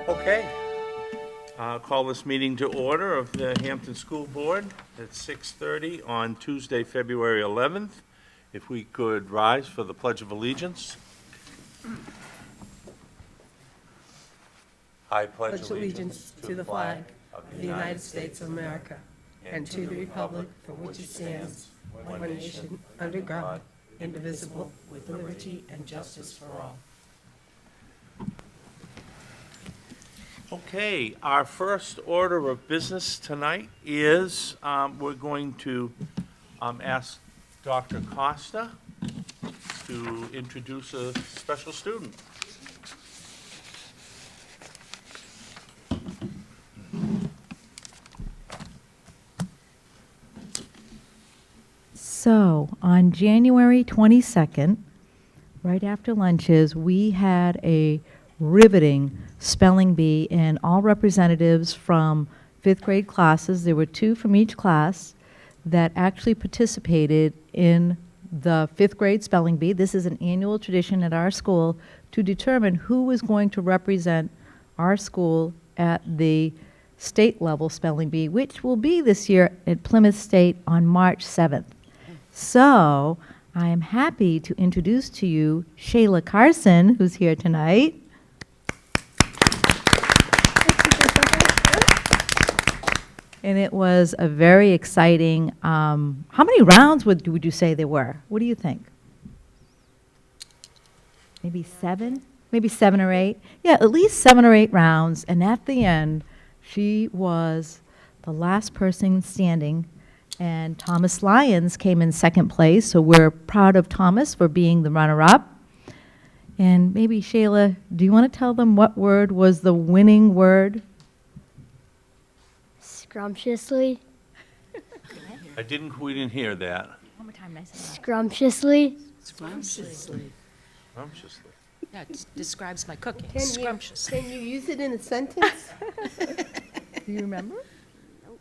Okay. Call this meeting to order of the Hampton School Board at 6:30 on Tuesday, February 11th. If we could rise for the Pledge of Allegiance. I pledge allegiance to the flag of the United States of America and to the republic for which it stands, one nation, under God, indivisible, with liberty and justice for all. Okay, our first order of business tonight is we're going to ask Dr. Costa to introduce a special student. So, on January 22nd, right after lunches, we had a riveting spelling bee, and all representatives from fifth grade classes, there were 2 from each class, that actually participated in the fifth grade spelling bee. This is an annual tradition at our school to determine who is going to represent our school at the state level spelling bee, which will be this year at Plymouth State on March 7th. So I am happy to introduce to you Shayla Carson, who's here tonight. And it was a very exciting, how many rounds would you say there were? What do you think? Maybe 7? Maybe 7 or 8? Yeah, at least 7 or 8 rounds. And at the end, she was the last person standing. And Thomas Lyons came in second place. So we're proud of Thomas for being the runner-up. And maybe, Shayla, do you want to tell them what word was the winning word? Scrumptiously. We didn't hear that. One more time, nice and loud. Scrumptiously. Scrumptiously. Scrumptiously. Yeah, it describes my cooking. Can Scrumptiously. you use it in a sentence? Do you remember?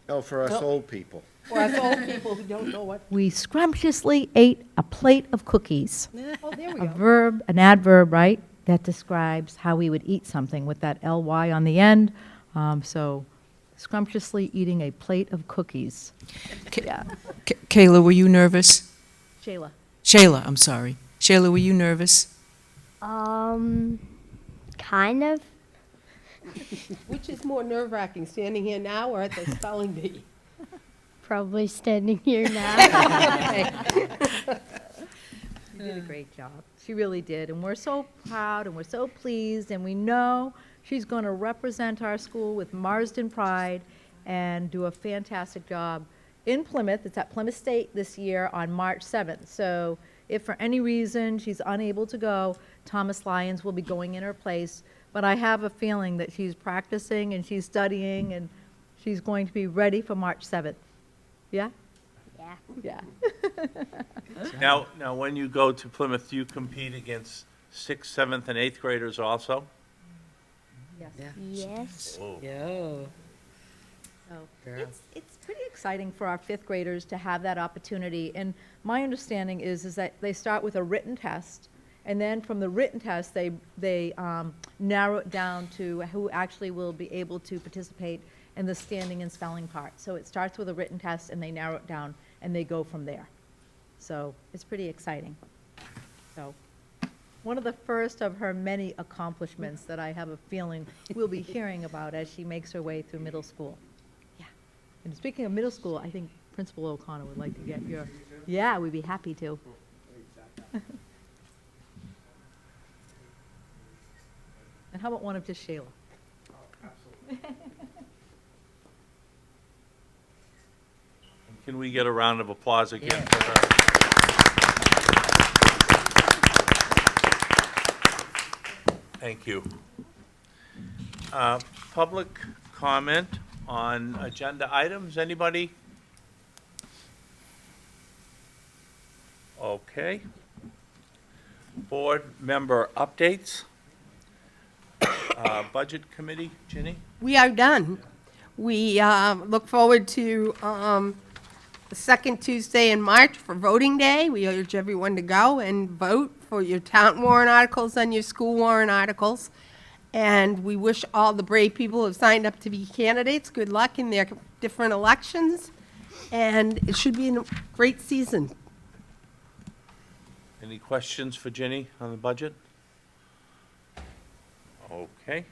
Oh, for us old people. For us old people who don't know what, We scrumptiously ate a plate of cookies. oh, there we A go. verb, an adverb, right? That describes how we would eat something with that ly on the end. So scrumptiously eating a plate of cookies. Yeah. Kayla, were you nervous? Shayla. Shayla, I'm sorry. Shayla, were you nervous? Kind of. Which is more nerve-wracking, standing here now or at the spelling bee? Probably standing here now. She did a great job. She really did. And we're so proud and we're so pleased, and we know she's going to represent our school with Marsden pride and do a fantastic job in Plymouth. It's at Plymouth State this year on March 7th. So if for any reason she's unable to go, Thomas Lyons will be going in her place. But I have a feeling that she's practicing and she's studying and she's going to be ready for March 7th. Yeah? Yeah. Yeah. Now, when you go to Plymouth, do you compete against 6th, 7th, and 8th graders also? Yes. Yes. Oh. Yo. So it's pretty exciting for our fifth graders to have that opportunity. And my understanding is that they start with a written test, and then from the written test, they narrow it down to who actually will be able to participate in the standing and spelling part. So it starts with a written test, and they narrow it down, and they go from there. So it's pretty exciting. So one of the first of her many accomplishments that I have a feeling we'll be hearing about as she makes her way through middle school. Yeah. And speaking of middle school, I think Principal O'Connor would like to get your, yeah, we'd be happy to. And how about one of just Shayla? Can we get a round of applause again for her? Thank you. Public comment on agenda items, anybody? board member updates. Budget committee, Ginny? We are done. We look forward to the second Tuesday in March for voting day. We urge everyone to go and vote for your town warrant articles and your school warrant articles. And we wish all the brave people who have signed up to be candidates good luck in their different elections. And it should be a great season. Any questions for Ginny on the budget? Okay.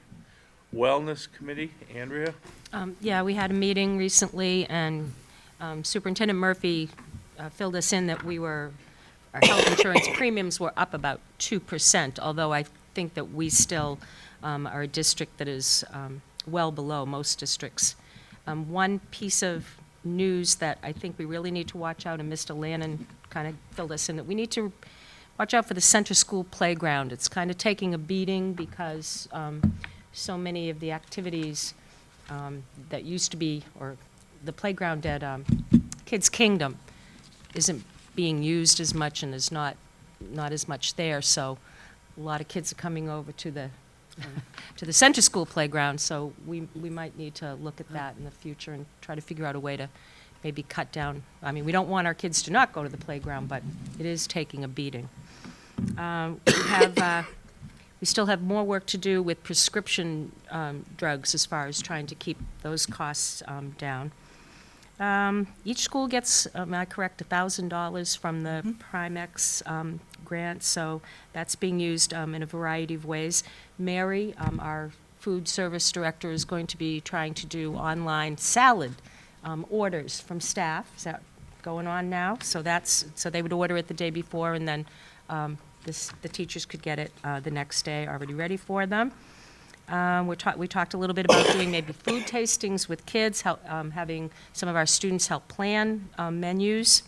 Wellness committee, Andrea? Yeah, we had a meeting recently, and Superintendent Murphy filled us in that our health insurance premiums were up about 2%, although I think that we still are a district that is well below most districts. One piece of news that I think we really need to watch out, and Mr. Lannon kind of filled us in, that we need to watch out for the center school playground. It's kind of taking a beating because so many of the activities that used to be, or the playground at Kids Kingdom isn't being used as much and is not as much there. So a lot of kids are coming over to the center school playground. So we might need to look at that in the future and try to figure out a way to maybe cut down. I mean, we don't want our kids to not go to the playground, but it is taking a beating. We still have more work to do with prescription drugs as far as trying to keep those costs down. Each school gets, am I correct, $1,000 from the Primex grant, so that's being used in a variety of ways. Mary, our food service director, is going to be trying to do online salad orders from staff. Is that going on now? So they would order it the day before, and then the teachers could get it the next day already ready for them. We talked a little bit about doing maybe food tastings with kids, having some of our students help plan menus,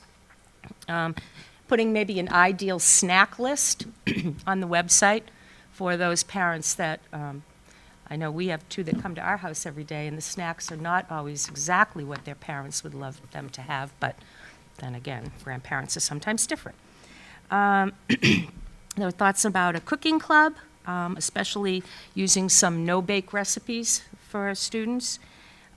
putting maybe an ideal snack list on the website for those parents that, I know we have two that come to our house every day, and the snacks are not always exactly what their parents would love them to have, but then again, grandparents are sometimes different. There were thoughts about a cooking club, especially using some no-bake recipes for our students.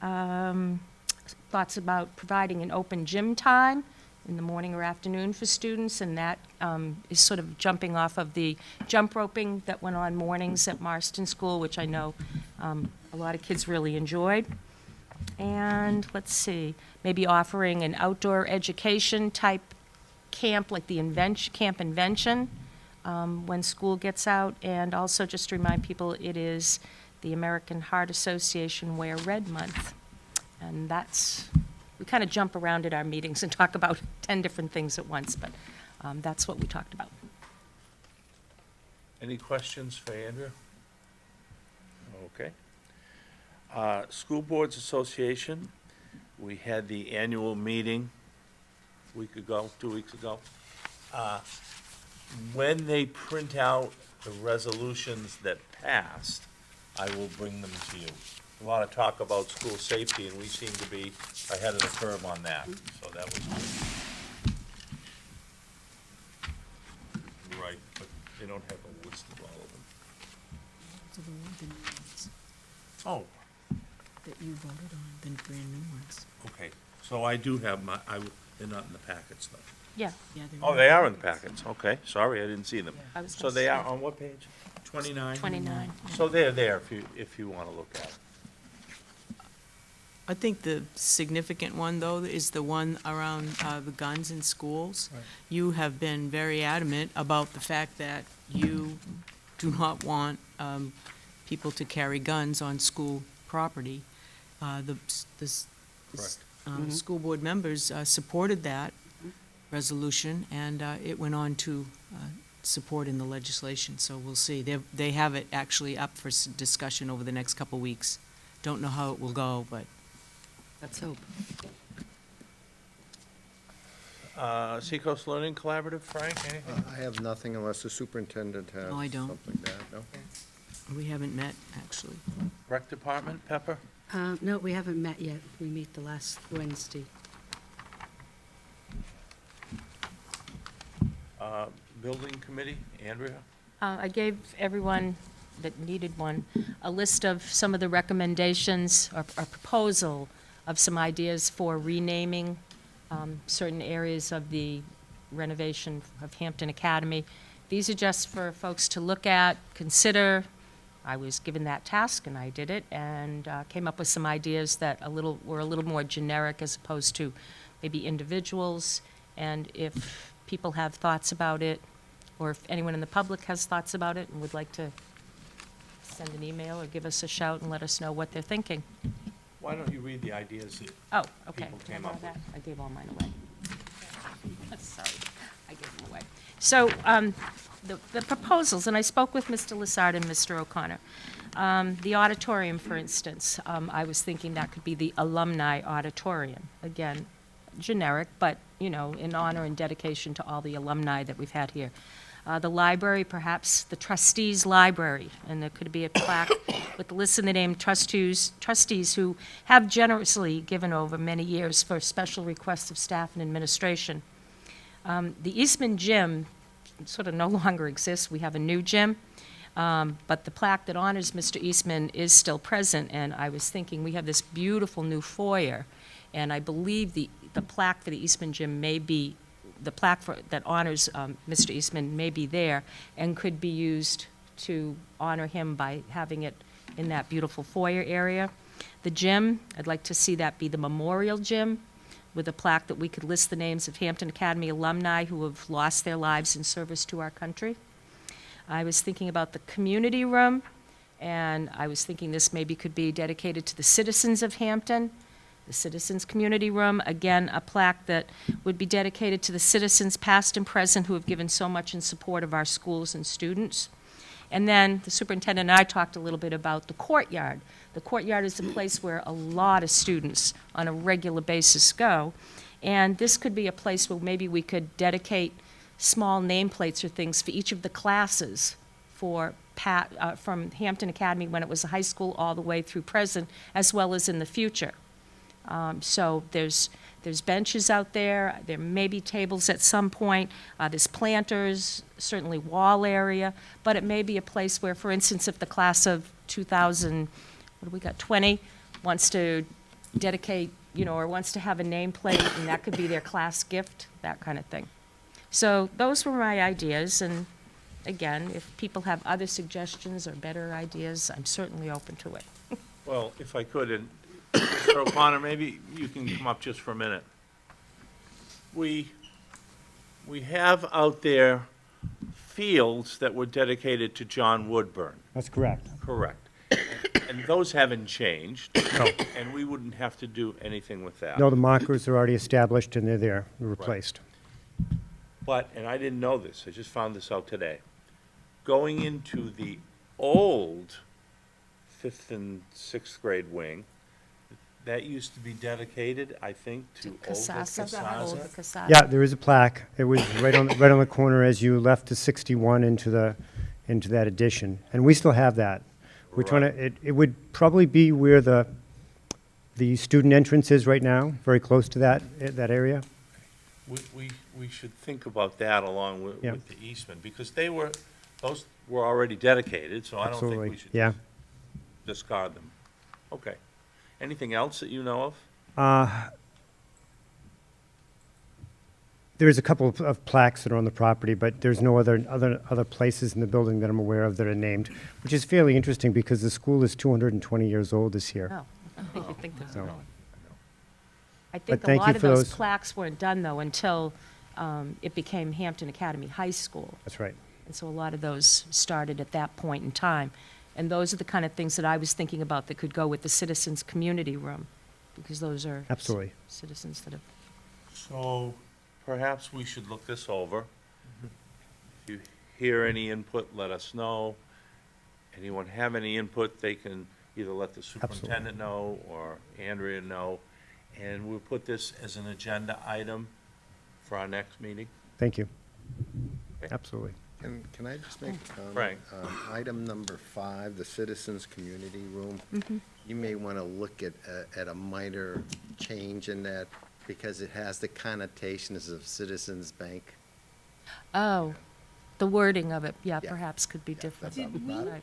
Thoughts about providing an open gym time in the morning or afternoon for students, and that is sort of jumping off of the jump roping that went on mornings at Marston School, which I know a lot of kids really enjoyed. And let's see, maybe offering an outdoor education type camp, like the Camp Invention, when school gets out. And also just to remind people, it is the American Heart Association Wear Red Month. And we kind of jump around at our meetings and talk about 10 different things at once, but that's what we talked about. Any questions for Andrea? Okay. School Boards Association, we had the annual meeting a week ago, 2 weeks ago. When they print out the resolutions that passed, I will bring them to you. A lot of talk about school safety, and we seem to be ahead of the curve on that, so that was good. Right, but they don't have a list of all of them. Oh, That you voted on, the brand new ones. okay, so I do have they're not in the packets, though. Yeah. Yeah, they're Oh, they are in the packets, okay, sorry, I didn't see them. I was So gonna they say are on what page? 29? 29. So they're there if you want to look at it. I think the significant one, though, is the one around the guns in schools. Right. You have been very adamant about the fact that you do not want people to carry guns on school property. Correct. School board members supported that resolution, and it went on to support in the legislation, so we'll see. They have it actually up for discussion over the next couple weeks. Don't know how it will go, but let's hope. Seacoast Learning Collaborative, Frank, anything? I have nothing unless the superintendent has No, I don't. something to add, no? We haven't met, actually. Rec Department, Pepper? No, we haven't met yet. We meet the last Wednesday. Building Committee, Andrea? I gave everyone that needed one a list of some of the recommendations or proposal of some ideas for renaming certain areas of the renovation of Hampton Academy. These are just for folks to look at, consider. I was given that task, and I did it, and came up with some ideas that were a little more generic as opposed to maybe individuals. And if people have thoughts about it, or if anyone in the public has thoughts about it and would like to send an email or give us a shout and let us know what they're thinking. Why don't you read the ideas that Oh, okay. people came Remember up with? that? I gave all mine away. Sorry, I gave them away. So, the proposals, and I spoke with Mr. Lassard and Mr. O'Connor. The auditorium, for instance, I was thinking that could be the alumni auditorium. Again, generic, but, you know, in honor and dedication to all the alumni that we've had here. The library, perhaps the trustees' library, and there could be a plaque with the list of the named trustees who have generously given over many years for special requests of staff and administration. The Eastman Gym sort of no longer exists. We have a new gym, but the plaque that honors Mr. Eastman is still present, and I was thinking, we have this beautiful new foyer, and I believe the plaque for the Eastman Gym may be, the plaque that honors Mr. Eastman may be there and could be used to honor him by having it in that beautiful foyer area. The gym, I'd like to see that be the memorial gym with a plaque that we could list the names of Hampton Academy alumni who have lost their lives in service to our country. I was thinking about the community room, and I was thinking this maybe could be dedicated to the citizens of Hampton. The Citizens Community Room, again, a plaque that would be dedicated to the citizens past and present who have given so much in support of our schools and students. And then the superintendent and I talked a little bit about the courtyard. The courtyard is a place where a lot of students on a regular basis go. And this could be a place where maybe we could dedicate small nameplates or things for each of the classes for from Hampton Academy when it was a high school all the way through present, as well as in the future. So there's benches out there, there may be tables at some point, there's planters, certainly wall area, but it may be a place where, for instance, if the class of 2000, what do we got, 20, wants to dedicate, you know, or wants to have a nameplate, and that could be their class gift, that kind of thing. So those were my ideas, and again, if people have other suggestions or better ideas, I'm certainly open to it. Well, if I could, and Mr. O'Connor, maybe you can come up just for a minute. We have out there fields that were dedicated to John Woodburn. That's correct. Correct. And those haven't changed. No. And we wouldn't have to do anything with that. No, the markers are already established and they're there, replaced. But, and I didn't know this, I just found this out today. Going into the old 5th and 6th grade wing, that used to be dedicated, I think, to Olga Olga Casasa. Casasa. Yeah, there is a plaque. It was right on the corner as you left the 61 into that addition. And we still have that. We're trying to, it would probably be where the student entrance is right now, very close to that area. We should think about that along with Yeah. with the Eastman, because those were already dedicated, so I don't think we Absolutely, should yeah. just discard them. Okay. Anything else that you know of? There is a couple of plaques that are on the property, but there's no other places in the building that I'm aware of that are named, which is fairly interesting because the school is 220 years old this year. Oh, I think there's So- I think But a thank lot you of for those those. plaques weren't done, though, until it became Hampton Academy High School. That's right. And so a lot of those started at that point in time. And those are the kind of things that I was thinking about that could go with the Citizens Community Room, because those are Absolutely. citizens that have, So perhaps we should look this over. If you hear any input, let us know. Anyone have any input, they can either let the superintendent know or Andrea know. And we'll put this as an agenda item for our next meeting. Thank you. Okay. Absolutely. And can I just make a comment? Frank. Item number 5, the Citizens Community Room. You may want to look at a minor change in that because it has the connotations of Citizens Bank. oh, the wording of it, Yeah. perhaps could be different. Right.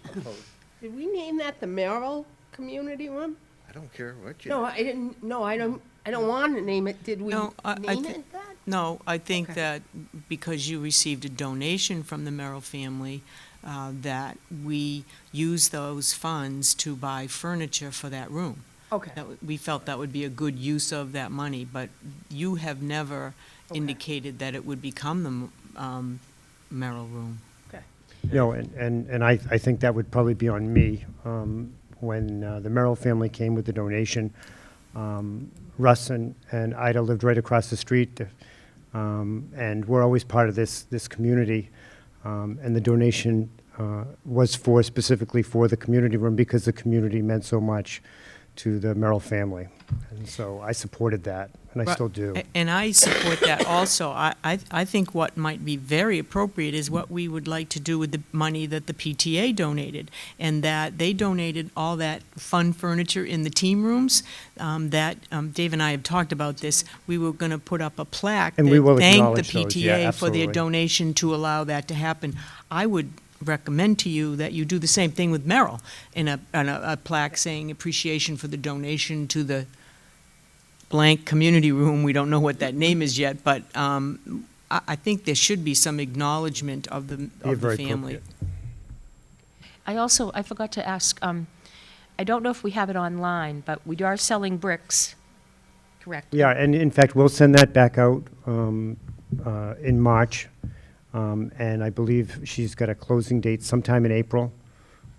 Did we name that the Merrill Community Room? I don't care what you. No, I didn't, no, I don't want to name it. Did we No, I name thi- it that? No, I think Okay. that because you received a donation from the Merrill family, that we use those funds to buy furniture for that room. Okay. We felt that would be a good use of that money, but you have never Okay. indicated that it would become the Merrill room. No, and I think that would probably be on me. When the Merrill family came with the donation, Russ and Ida lived right across the street, and we're always part of this community. And the donation was specifically for the community room because the community meant so much to the Merrill family. And so I supported that, and I Right. still do. And I support that also. I think what might be very appropriate is what we would like to do with the money that the PTA donated, and that they donated all that fun furniture in the team rooms, that Dave and I have talked about this. We were going to put up a plaque And we will that thanked the acknowledge those, yeah, PTA for their absolutely. donation to allow that to happen. I would recommend to you that you do the same thing with Merrill, in a plaque saying appreciation for the donation to the blank community room. We don't know what that name is yet, but I think there should be some acknowledgement of the very family. appropriate. I forgot to ask, I don't know if we have it online, but we are selling bricks, correct? Yeah, and in fact, we'll send that back out in March. And I believe she's got a closing date sometime in April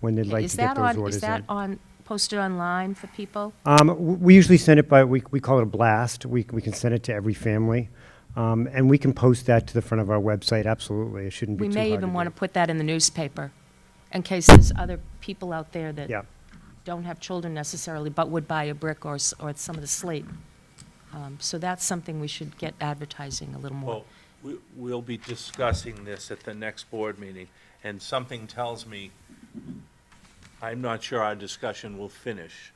when they'd like Is to get that those on, orders is that in. on, posted online for people? We usually send it by, we call it a blast. We can send it to every family. And we can post that to the front of our website, absolutely. It shouldn't be We too may hard even to want to do. put that in the newspaper, in case there's other people out there that Yeah, don't have children necessarily, but would buy a brick or some of the slate. So that's something we should get advertising a little more. Well, we'll be discussing this at the next board meeting, and something tells me, I'm not sure our discussion will finish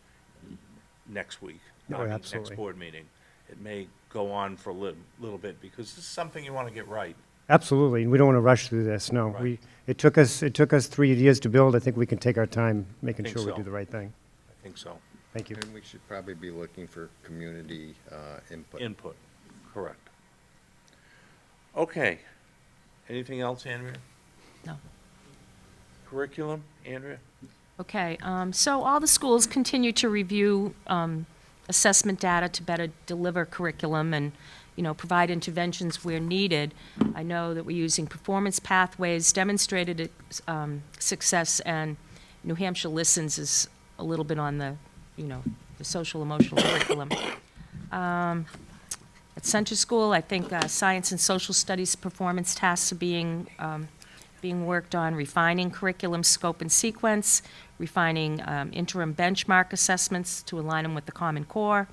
next week. No, I mean, absolutely. Next board meeting. It may go on for a little bit, because this is something you want to get right. absolutely. And we don't want to rush through this, no. Right. It took us 3 years to build. I think we can take our time making Think sure we so. do the right thing. I think so. Thank you. And we should probably be looking for community input. Input, correct. Okay. Anything else, Andrea? No. Curriculum, Andrea? Okay, so all the schools continue to review assessment data to better deliver curriculum and, provide interventions where needed. I know that we're using performance pathways, demonstrated success, and New Hampshire Listens is a little bit on the, the social emotional curriculum. At Center School, I think science and social studies performance tasks are being worked on, refining curriculum scope and sequence, refining interim benchmark assessments to align them with the Common Core,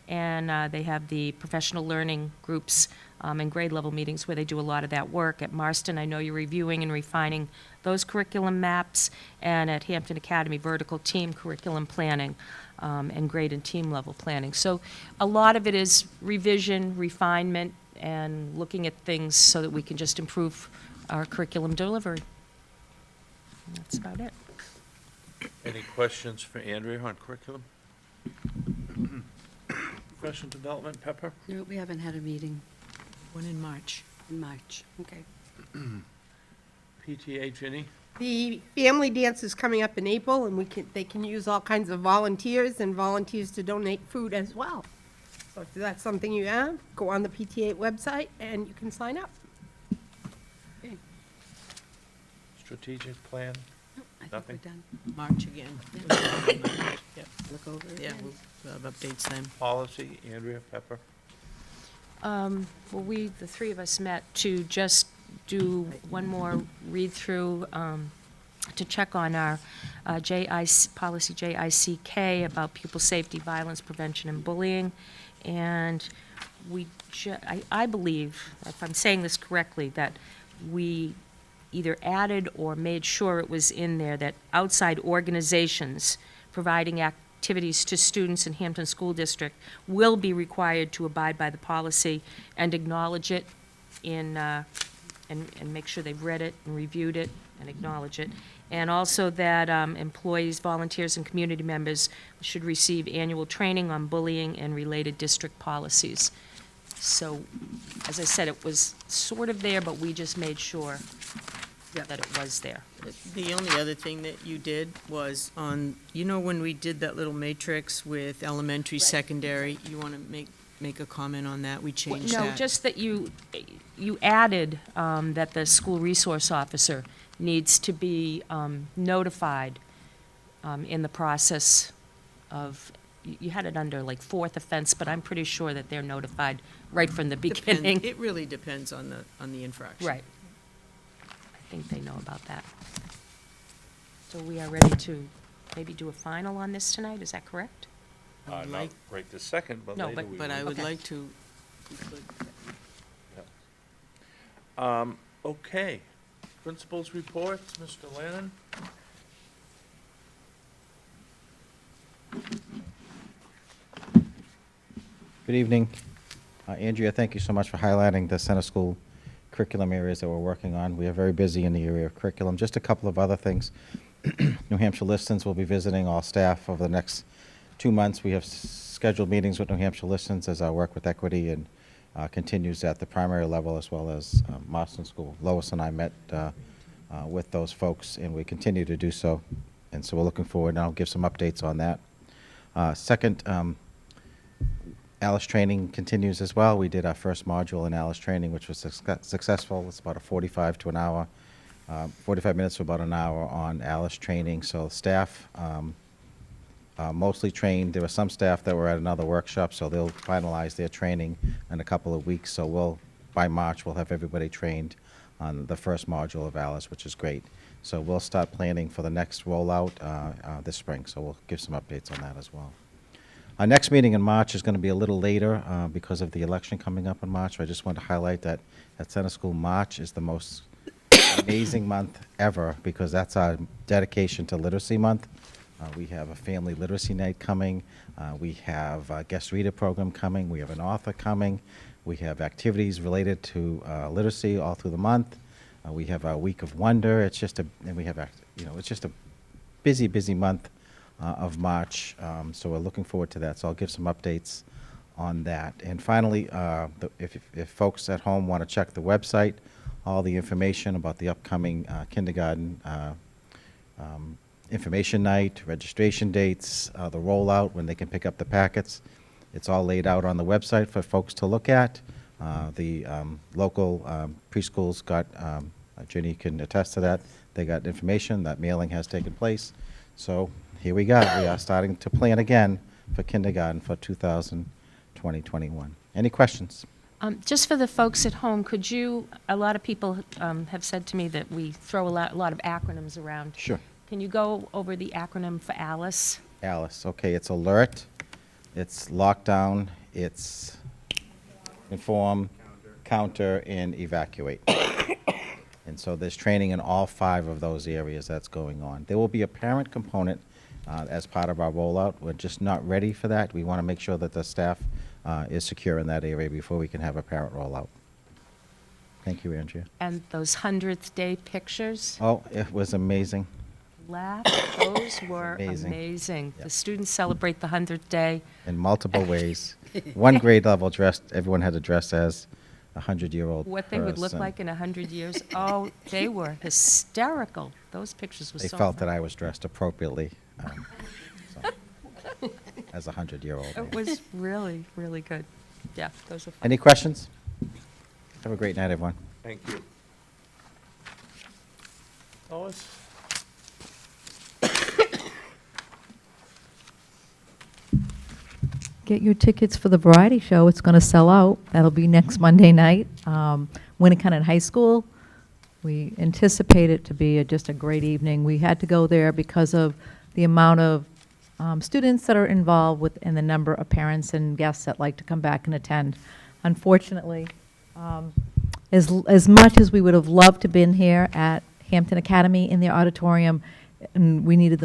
and they have the professional learning groups and grade level meetings where they do a lot of that work. At Marston, I know you're reviewing and refining those curriculum maps, and at Hampton Academy, vertical team curriculum planning and grade and team level planning. So a lot of it is revision, refinement, and looking at things so that we can just improve our curriculum delivery. That's about it. Any questions for Andrea on curriculum? Professional development, Pepper? No, we haven't had a meeting One in March. in March. Okay. PTA, Ginny? The family dance is coming up in April, and they can use all kinds of volunteers to donate food as well. So if that's something you have, go on the PTA website and you can sign up. Strategic plan? No, I think Nothing? we're done. March again. Yep. Look over it. Yeah, again. we'll have updates then. Policy, Andrea, Pepper? Well, the three of us met to just do one more read-through to check on our policy JICK about pupil safety, violence prevention, and bullying. And I believe, if I'm saying this correctly, that we either added or made sure it was in there that outside organizations providing activities to students in Hampton School District will be required to abide by the policy and acknowledge it in and make sure they've read it and reviewed it and acknowledge it. And also that employees, volunteers, and community members should receive annual training on bullying and related district policies. So, as I said, it was sort of there, but we just made sure that it was there. The only other thing that you did was on, when we did that little matrix with elementary, secondary, you want to make a comment on that? We changed that. No, just that you added that the school resource officer needs to be notified in the process of, you had it under like fourth offense, but I'm pretty sure that they're notified right from the beginning. It really depends on the infraction. Right. I think they know about that. So we are ready to maybe do a final on this tonight, is that correct? I'd Not like- right this second, but No, later but- we But I will. would Okay. like to, if we could, Okay. Principals reports, Mr. Lannon? Good evening. Andrea, thank you so much for highlighting the center school curriculum areas that we're working on. We are very busy in the area of curriculum. Just a couple of other things. New Hampshire Listens will be visiting all staff over the next 2 months. We have scheduled meetings with New Hampshire Listens as our work with equity and continues at the primary level as well as Marston School. Lois and I met with those folks, and we continue to do so. And so we're looking forward, and I'll give some updates on that. Second, Alice training continues as well. We did our first module in Alice training, which was successful. It's about a 45 minutes to about an hour on Alice training. So staff mostly trained. There were some staff that were at another workshop, so they'll finalize their training in a couple of weeks. So by March, we'll have everybody trained on the first module of Alice, which is great. So we'll start planning for the next rollout this spring. So we'll give some updates on that as well. Our next meeting in March is going to be a little later because of the election coming up in March. So I just want to highlight that at Center School, March is the most amazing month ever because that's our dedication to Literacy Month. We have a family literacy night coming. We have a guest reader program coming. We have an author coming. We have activities related to literacy all through the month. We have our Week of Wonder. It's just it's just a busy, busy month of March. So we're looking forward to that. So I'll give some updates on that. And finally, if folks at home want to check the website, all the information about the upcoming kindergarten information night, registration dates, the rollout, when they can pick up the packets. It's all laid out on the website for folks to look at. The local preschools got, Ginny can attest to that, they got information, that mailing has taken place. So here we go. We are starting to plan again for kindergarten for 2020-21. Any questions? Just for the folks at home, could you, a lot of people have said to me that we throw a lot of acronyms around. Sure. Can you go over the acronym for ALICE? Alice, okay, it's alert, it's lockdown, it's inform, counter, and evacuate. And so there's training in all 5 of those areas that's going on. There will be a parent component as part of our rollout. We're just not ready for that. We want to make sure that the staff is secure in that area before we can have a parent rollout. Thank you, Andrea. And those 100th day pictures? Oh, it was amazing. Laugh, those were Amazing. amazing. Yep. The students celebrate the 100th day. In multiple ways. One grade level dressed, everyone had to dress as a 100-year-old What they would look person. like in 100 years. Oh, they were hysterical. Those pictures were They so felt fun. that I was dressed appropriately so, as a 100-year-old. It was really, really good. Yeah, those were fun. Any questions? Have a great night, everyone. Thank you. Lois? Get your tickets for the variety show. It's going to sell out. That'll be next Monday night. Winnicott High School. We anticipate it to be just a great evening. We had to go there because of the amount of students that are involved with and the number of parents and guests that like to come back and attend. Unfortunately, as much as we would have loved to been here at Hampton Academy in the auditorium, and we needed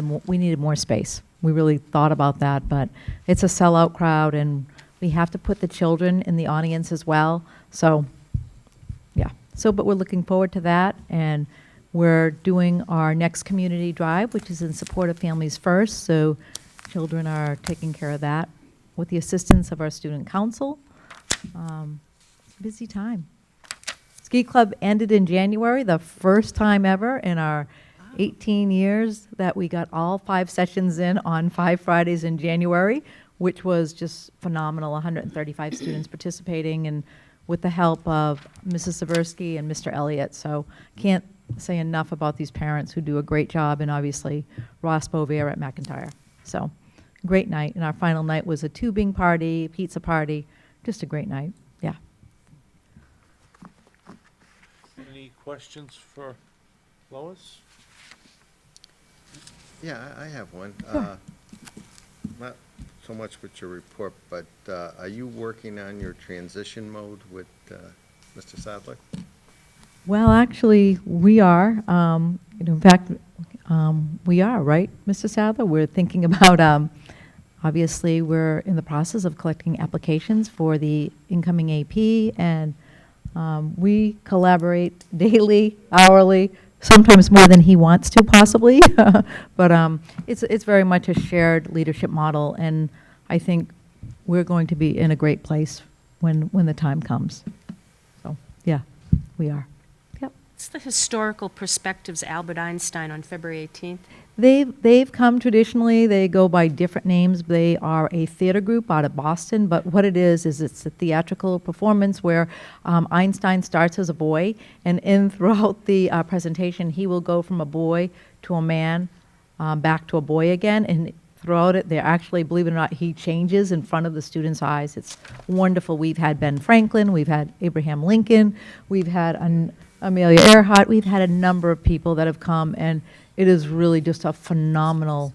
more space. We really thought about that, but it's a sellout crowd, and we have to put the children in the audience as well. So, yeah, But we're looking forward to that, and we're doing our next community drive, which is in support of Families First, so children are taking care of that with the assistance of our student council. Busy time. Ski club ended in January, the first time ever in our 18 years that we got all 5 sessions in on 5 Fridays in January, which was just phenomenal. 135 students participating, and with the help of Mrs. Seversky and Mr. Elliott. So can't say enough about these parents who do a great job, and obviously Ross Bovier at McIntyre. So great night. And our final night was a tubing party, pizza party, just a great night. Yeah. Any questions for Lois? Yeah, I have one. Not so much with your report, but are you working on your transition mode with Mr. Sadler? Well, actually, we are. In fact, we are, right, Mr. Sadler? We're thinking about, obviously, we're in the process of collecting applications for the incoming AP, and we collaborate daily, hourly, sometimes more than he wants to, possibly. But it's very much a shared leadership model, and I think we're going to be in a great place when the time comes. So, yeah, we are. Yep. It's the Historical Perspectives Albert Einstein on February 18th. They've come traditionally. They go by different names. They are a theater group out of Boston, but what it is it's a theatrical performance where Einstein starts as a boy, and throughout the presentation, he will go from a boy to a man, back to a boy again, and throughout it, they're actually, believe it or not, he changes in front of the students' eyes. It's wonderful. We've had Ben Franklin, we've had Abraham Lincoln, we've had Amelia Earhart, we've had a number of people that have come, and it is really just a phenomenal,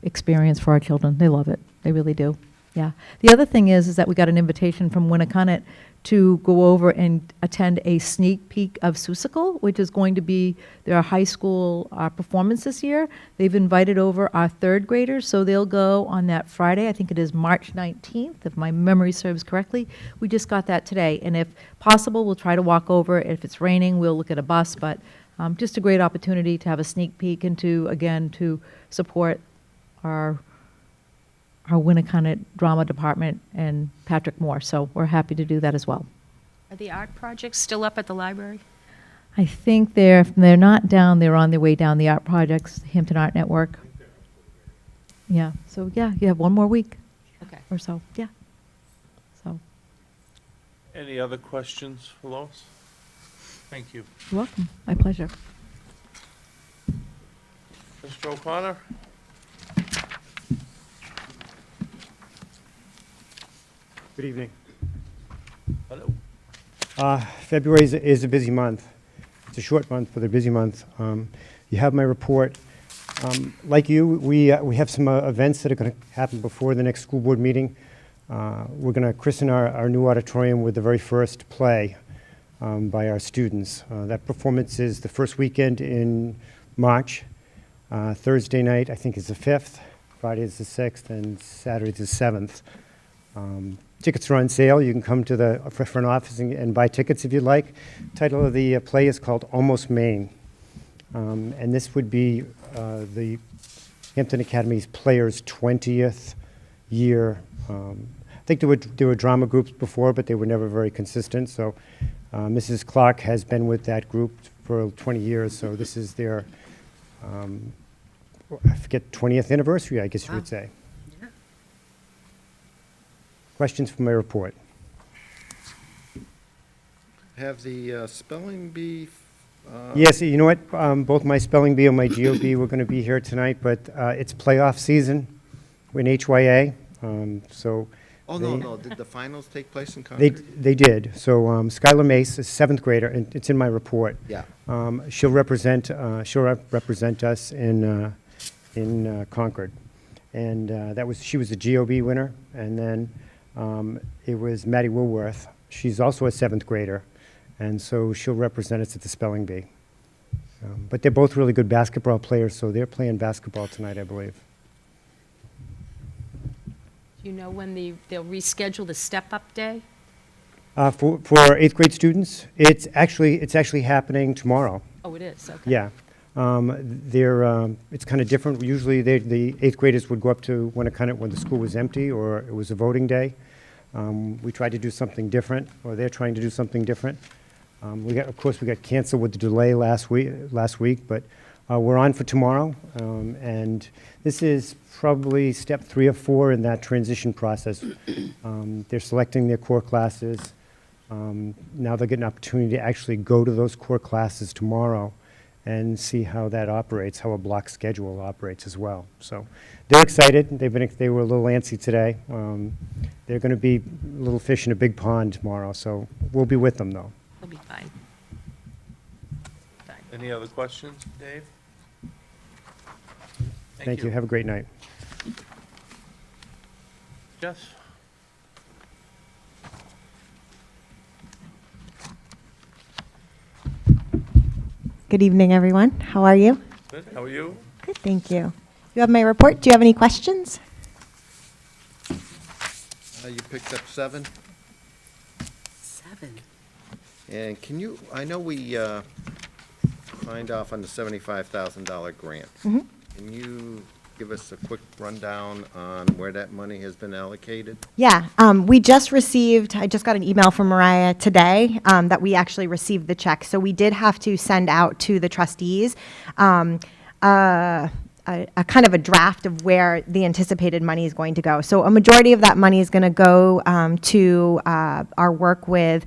experience for our children. They love it. They really do. Yeah. The other thing is that we got an invitation from Winnicott to go over and attend a sneak peek of Seussical, which is going to be their high school performance this year. They've invited over our 3rd graders, so they'll go on that Friday. I think it is March 19th, if my memory serves correctly. We just got that today, and if possible, we'll try to walk over. If it's raining, we'll look at a bus, but just a great opportunity to have a sneak peek and to support our Winnicott Drama Department and Patrick Moore. So we're happy to do that as well. Are the art projects still up at the library? I think they're not down, they're on their way down, the art projects, Hampton Art Network. Yeah, so yeah, you have one more week Okay. or so, yeah. So, Any other questions for Lois? Thank you. you're welcome, my pleasure. Mr. O'Connor? Good evening. Hello. February is a busy month. It's a short month, but a busy month. You have my report. Like you, we have some events that are going to happen before the next school board meeting. We're going to christen our new auditorium with the very first play by our students. That performance is the first weekend in March. Thursday night, I think, is the 5th. Friday is the 6th, and Saturday is the 7th. Tickets are on sale. You can come to the front office and buy tickets if you'd like. Title of the play is called Almost Maine. And this would be the Hampton Academy's Players' 20th year. I think there were drama groups before, but they were never very consistent. So Mrs. Clark has been with that group for 20 years, so this is their, I forget, 20th anniversary, I guess you would say. Questions for my report? Have the spelling bee? Yes, you know what? Both my spelling bee and my GOB were going to be here tonight, but it's playoff season in HYA, so. Oh, they- no. Did the finals take place in Concord? They did. So Skylar Mace is 7th grader, and it's in my report. Yeah. She'll represent us in Concord, and she was the GOB winner, and then it was Maddie Woolworth. She's also a 7th grader, and so she'll represent us at the spelling bee. But they're both really good basketball players, so they're playing basketball tonight, I believe. Do you know when they'll reschedule the step-up day? For eighth grade students, it's actually happening tomorrow. Oh, it is, okay. Yeah. It's kind of different. Usually, the eighth graders would go up to when the school was empty or it was a voting day. We tried to do something different, or they're trying to do something different. Of course, we got canceled with the delay last week, but we're on for tomorrow. And this is probably step 3 or 4 in that transition process. They're selecting their core classes. Now they'll get an opportunity to actually go to those core classes tomorrow and see how that operates, how a block schedule operates as well. So they're excited. They were a little antsy today. They're going to be little fish in a big pond tomorrow, so we'll be with them, though. It'll be fine. Fine. Any other questions, Dave? Thank you. Have a great night. Jess? Good evening, everyone. How are you? Good, how are you? Good, thank you. You have my report. Do you have any questions? You picked up 7, 7. and I know we signed off on the $75,000 grant. Mm-hmm. Can you give us a quick rundown on where that money has been allocated? Yeah, we just received, I just got an email from Mariah today that we actually received the check. So we did have to send out to the trustees a kind of a draft of where the anticipated money is going to go. So a majority of that money is going to go to our work with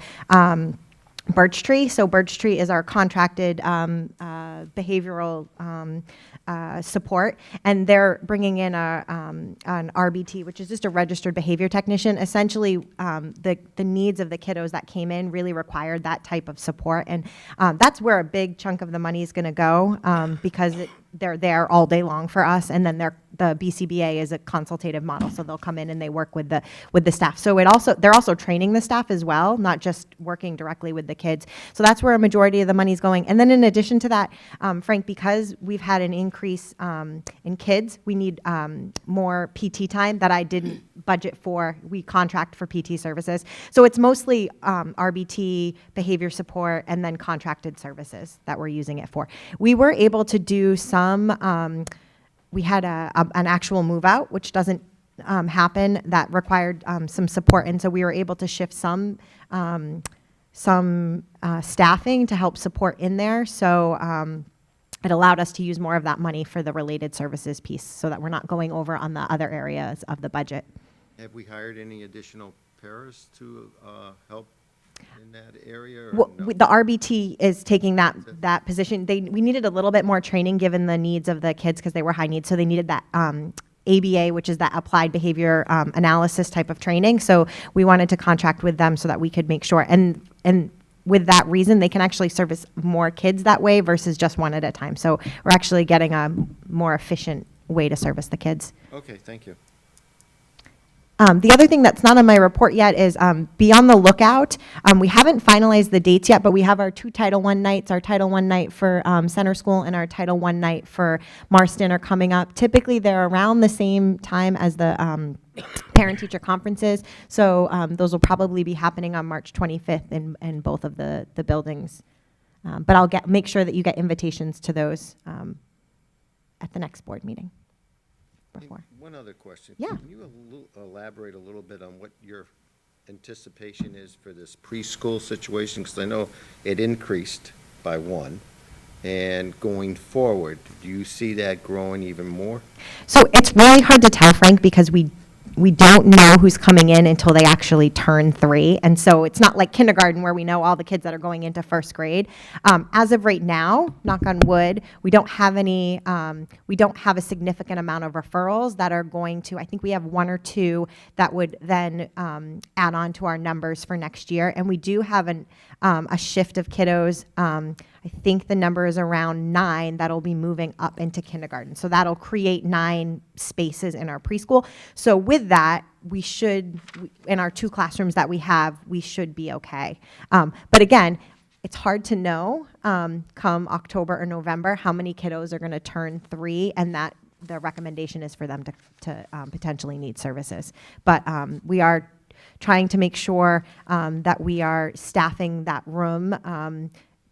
Birch Tree. So Birch Tree is our contracted behavioral support, and they're bringing in an RBT, which is just a registered behavior technician. Essentially, the needs of the kiddos that came in really required that type of support, and that's where a big chunk of the money is going to go because they're there all day long for us, and then the BCBA is a consultative model, so they'll come in and they work with the staff. So they're also training the staff as well, not just working directly with the kids. So that's where a majority of the money is going. And then in addition to that, Frank, because we've had an increase in kids, we need more PT time that I didn't budget for. We contract for PT services. So it's mostly RBT, behavior support, and then contracted services that we're using it for. We were able to do some, we had an actual move out, which doesn't happen, that required some support. And so we were able to shift some staffing to help support in there. So it allowed us to use more of that money for the related services piece so that we're not going over on the other areas of the budget. Have we hired any additional paras to help in that area? Or Well, no? the RBT is taking that position. We needed a little bit more training given the needs of the kids because they were high needs. So they needed that ABA, which is that applied behavior analysis type of training. So we wanted to contract with them so that we could make sure. And with that reason, they can actually service more kids that way versus just one at a time. So we're actually getting a more efficient way to service the kids. Okay, thank you. The other thing that's not on my report yet is be on the lookout. We haven't finalized the dates yet, but we have our 2 Title I nights. Our Title I night for Center School and our Title I night for Marston are coming up. Typically, they're around the same time as the parent-teacher conferences. So those will probably be happening on March 25th in both of the buildings. But I'll make sure that you get invitations to those at the next board meeting. Before. One other question. Yeah. Can you elaborate a little bit on what your anticipation is for this preschool situation? Because I know it increased by 1. And going forward, do you see that growing even more? So it's really hard to tell, Frank, because we don't know who's coming in until they actually turn 3. And so it's not like kindergarten where we know all the kids that are going into first grade. As of right now, knock on wood, we don't have a significant amount of referrals that are going to, I think we have 1 or 2 that would then add on to our numbers for next year. And we do have a shift of kiddos. I think the number is around 9 that'll be moving up into kindergarten. So that'll create 9 spaces in our preschool. So with that, in our 2 classrooms that we have, we should be okay. But again, it's hard to know come October or November how many kiddos are going to turn 3, and that the recommendation is for them to potentially need services. But we are trying to make sure that we are staffing that room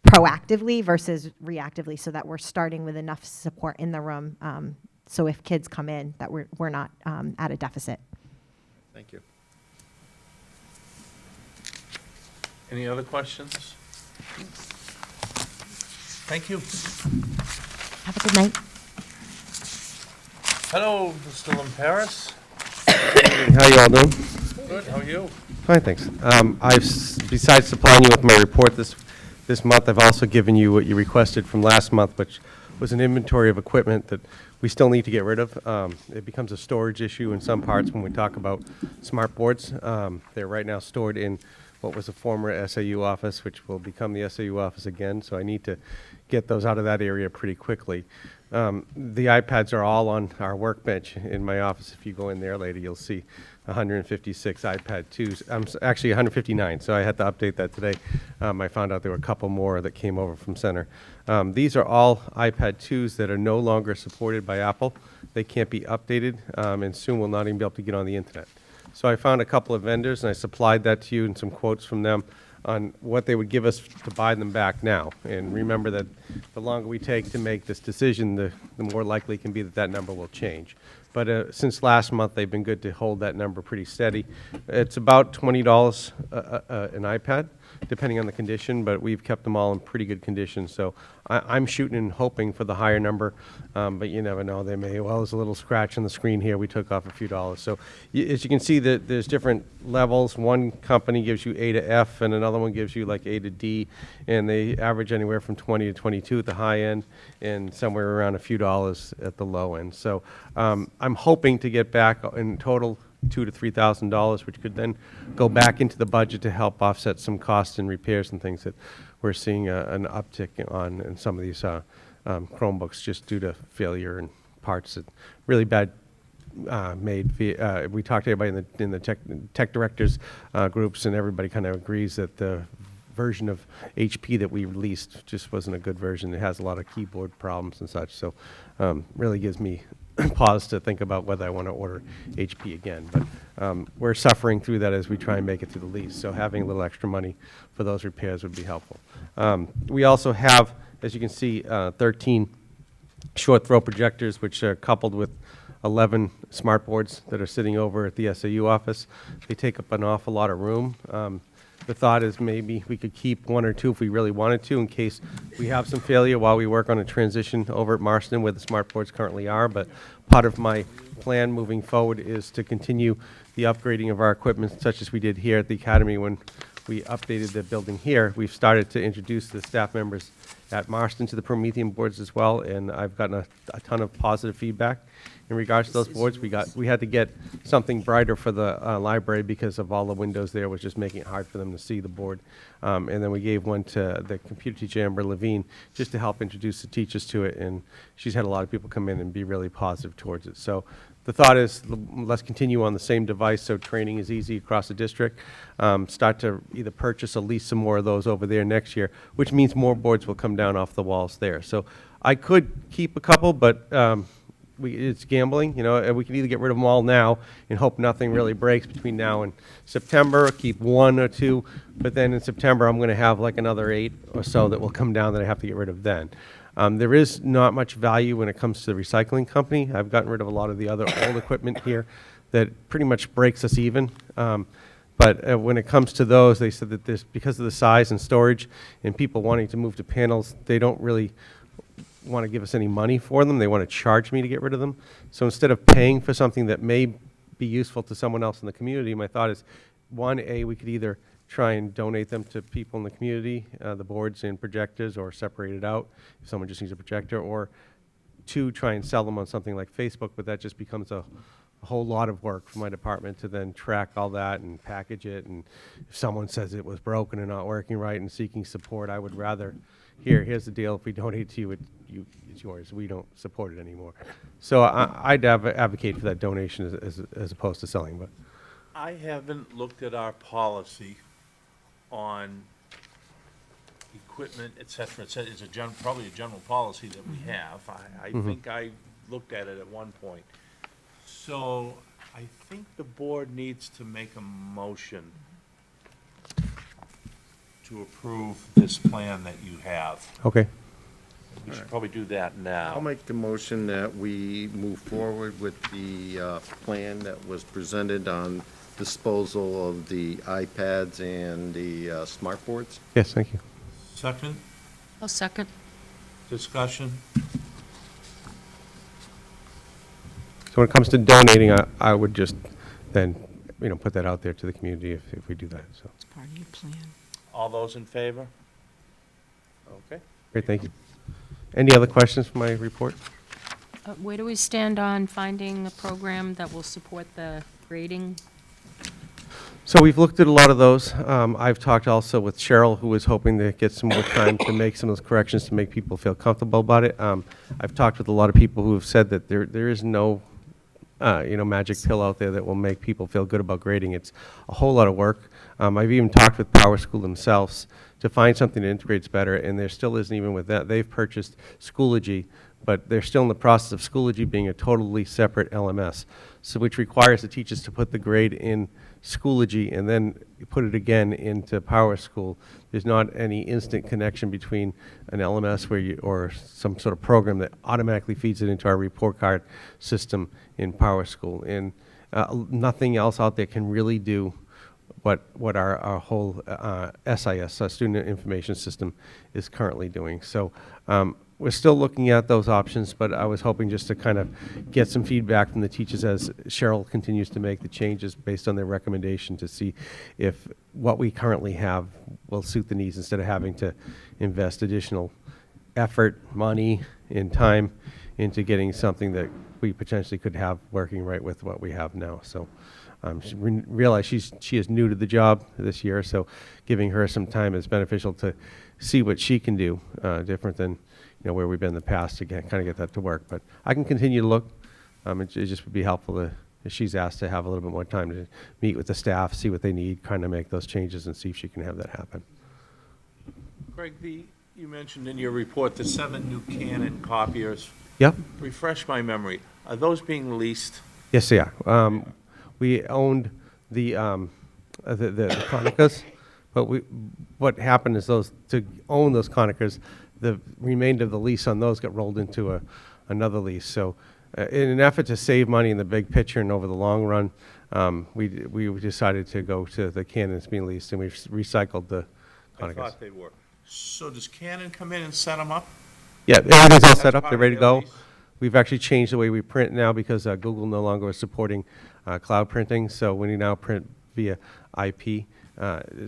proactively versus reactively, so that we're starting with enough support in the room, so if kids come in, that we're not at a deficit. Thank you. Any other questions? Thank you. Have a good night. Hello, Mr. Lamperis. How you all doing? Good, how are you? Fine, thanks. Besides supplying you with my report this month, I've also given you what you requested from last month, which was an inventory of equipment that we still need to get rid of. It becomes a storage issue in some parts when we talk about smart boards. They're right now stored in what was a former SAU office, which will become the SAU office again, so I need to get those out of that area pretty quickly. The iPads are all on our workbench in my office. If you go in there later, you'll see 156 iPad 2s. Actually 159, so I had to update that today. I found out there were a couple more that came over from Center. These are all iPad 2s that are no longer supported by Apple. They can't be updated, and soon will not even be able to get on the internet. So I found a couple of vendors, and I supplied that to you and some quotes from them on what they would give us to buy them back now. And remember that the longer we take to make this decision, the more likely it can be that that number will change. But since last month, they've been good to hold that number pretty steady. It's about $20 an iPad, depending on the condition, but we've kept them all in pretty good condition. So I'm shooting and hoping for the higher number, but you never know. They may, well, there's a little scratch on the screen here. We took off a few dollars. So as you can see, there's different levels. One company gives you A to F, and another one gives you like A to D, and they average anywhere from 20 to 22 at the high end, and somewhere around a few dollars at the low end. So I'm hoping to get back in total $2,000 to $3,000, which could then go back into the budget to help offset some costs and repairs and things that we're seeing an uptick on in some of these Chromebooks just due to failure and parts that really bad made. We talked to everybody in the tech directors groups, and everybody kind of agrees that the version of HP that we released just wasn't a good version. It has a lot of keyboard problems and such, so really gives me pause to think about whether I want to order HP again. But we're suffering through that as we try and make it through the lease, so having a little extra money for those repairs would be helpful. We also have, as you can see, 13 short throw projectors, which are coupled with 11 smart boards that are sitting over at the SAU office. They take up an awful lot of room. The thought is maybe we could keep one or two if we really wanted to, in case we have some failure while we work on a transition over at Marston where the smart boards currently are. But part of my plan moving forward is to continue the upgrading of our equipment, such as we did here at the academy when we updated the building here. We've started to introduce the staff members at Marston to the Promethean boards as well, and I've gotten a ton of positive feedback in regards to those boards. We had to get something brighter for the library because of all the windows there was just making it hard for them to see the board. And then we gave one to the computer teacher, Amber Levine, just to help introduce the teachers to it, and she's had a lot of people come in and be really positive towards it. So the thought is, let's continue on the same device so training is easy across the district. Start to either purchase or lease some more of those over there next year, which means more boards will come down off the walls there. So I could keep a couple, but it's gambling, you know, and we can either get rid of them all now and hope nothing really breaks between now and September, or keep one or two, but then in September I'm going to have like another 8 or so that will come down that I have to get rid of then. There is not much value when it comes to the recycling company. I've gotten rid of a lot of the other old equipment here that pretty much breaks us even. But when it comes to those, they said that this, because of the size and storage and people wanting to move to panels, they don't really want to give us any money for them. They want to charge me to get rid of them. So instead of paying for something that may be useful to someone else in the community, my thought is, one, we could either try and donate them to people in the community, the boards and projectors, or separate it out if someone just needs a projector, or two, try and sell them on something like Facebook, but that just becomes a whole lot of work for my department to then track all that and package it. And if someone says it was broken and not working right and seeking support, I would rather, here's the deal, if we donate to you, it's yours. We don't support it anymore. So I'd advocate for that donation as opposed to selling. But I haven't looked at our policy on equipment, et cetera. It's probably a general policy that we have. I think I looked at it at one point. So I think the board needs to make a motion to approve this plan that you have. Okay. We should probably do that now. I'll make the motion that we move forward with the plan that was presented on disposal of the iPads and the smart boards. Yes, thank you. Second, I'll second. discussion? So when it comes to donating, I would just then, put that out there to the community if we do that, so. It's part of your plan. All those in favor? Okay. Great, thank you. Any other questions for my report? Where do we stand on finding a program that will support the grading? So we've looked at a lot of those. I've talked also with Cheryl, who was hoping to get some more time to make some of those corrections to make people feel comfortable about it. I've talked with a lot of people who have said that there is no, magic pill out there that will make people feel good about grading. It's a whole lot of work. I've even talked with Power School themselves to find something that integrates better, and there still isn't even with that. They've purchased Schoology, but they're still in the process of Schoology being a totally separate LMS, so which requires the teachers to put the grade in Schoology and then put it again into Power School. There's not any instant connection between an LMS or some sort of program that automatically feeds it into our report card system in Power School, and nothing else out there can really do what our whole SIS, Student Information System, is currently doing. So we're still looking at those options, but I was hoping just to kind of get some feedback from the teachers as Cheryl continues to make the changes based on their recommendation to see if what we currently have will suit the needs instead of having to invest additional effort, money, and time into getting something that we potentially could have working right with what we have now. So realize she is new to the job this year, so giving her some time is beneficial to see what she can do different than where we've been in the past to kind of get that to work. But I can continue to look. It just would be helpful to, if she's asked to have a little bit more time to meet with the staff, see what they need, kind of make those changes and see if she can have that happen. Greg, you mentioned in your report the 7 new Canon copiers. Yep. Refresh my memory. Are those being leased? Yes, they are. We owned the Konicas, but what happened is to own those Konicas, the remainder of the lease on those got rolled into another lease. So in an effort to save money in the big picture and over the long run, we decided to go to the Canons being leased, and we've recycled the Konicas. I thought they were. So does Canon come in and set them up? Yeah, everything's all set up. part They're of ready to their go. lease? We've actually changed the way we print now because Google no longer is supporting cloud printing. So when you now print via IP,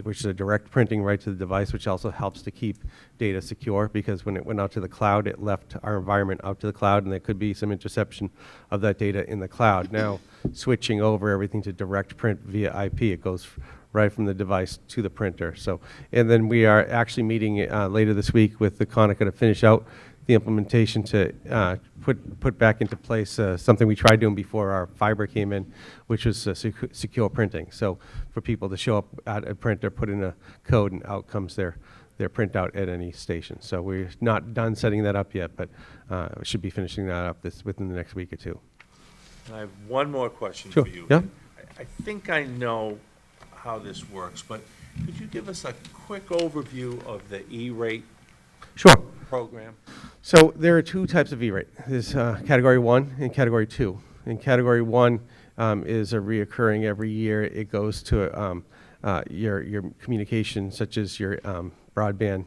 which is a direct printing right to the device, which also helps to keep data secure, because when it went out to the cloud, it left our environment out to the cloud, and there could be some interception of that data in the cloud. Now, switching over everything to direct print via IP, it goes right from the device to the printer. So, and then we are actually meeting later this week with the Konica to finish out the implementation to put back into place something we tried doing before our fiber came in, which was secure printing. So for people to show up at a printer, put in a code, and out comes their printout at any station. So we're not done setting that up yet, but we should be finishing that up within the next week or two. I have one more question Sure. for you. Yeah. I think I know how this works, but could you give us a quick overview of the E-rate Sure. program? So there are two types of E-rate. There's Category 1 and Category 2. In Category 1 is a reoccurring every year. It goes to your communication, such as your broadband.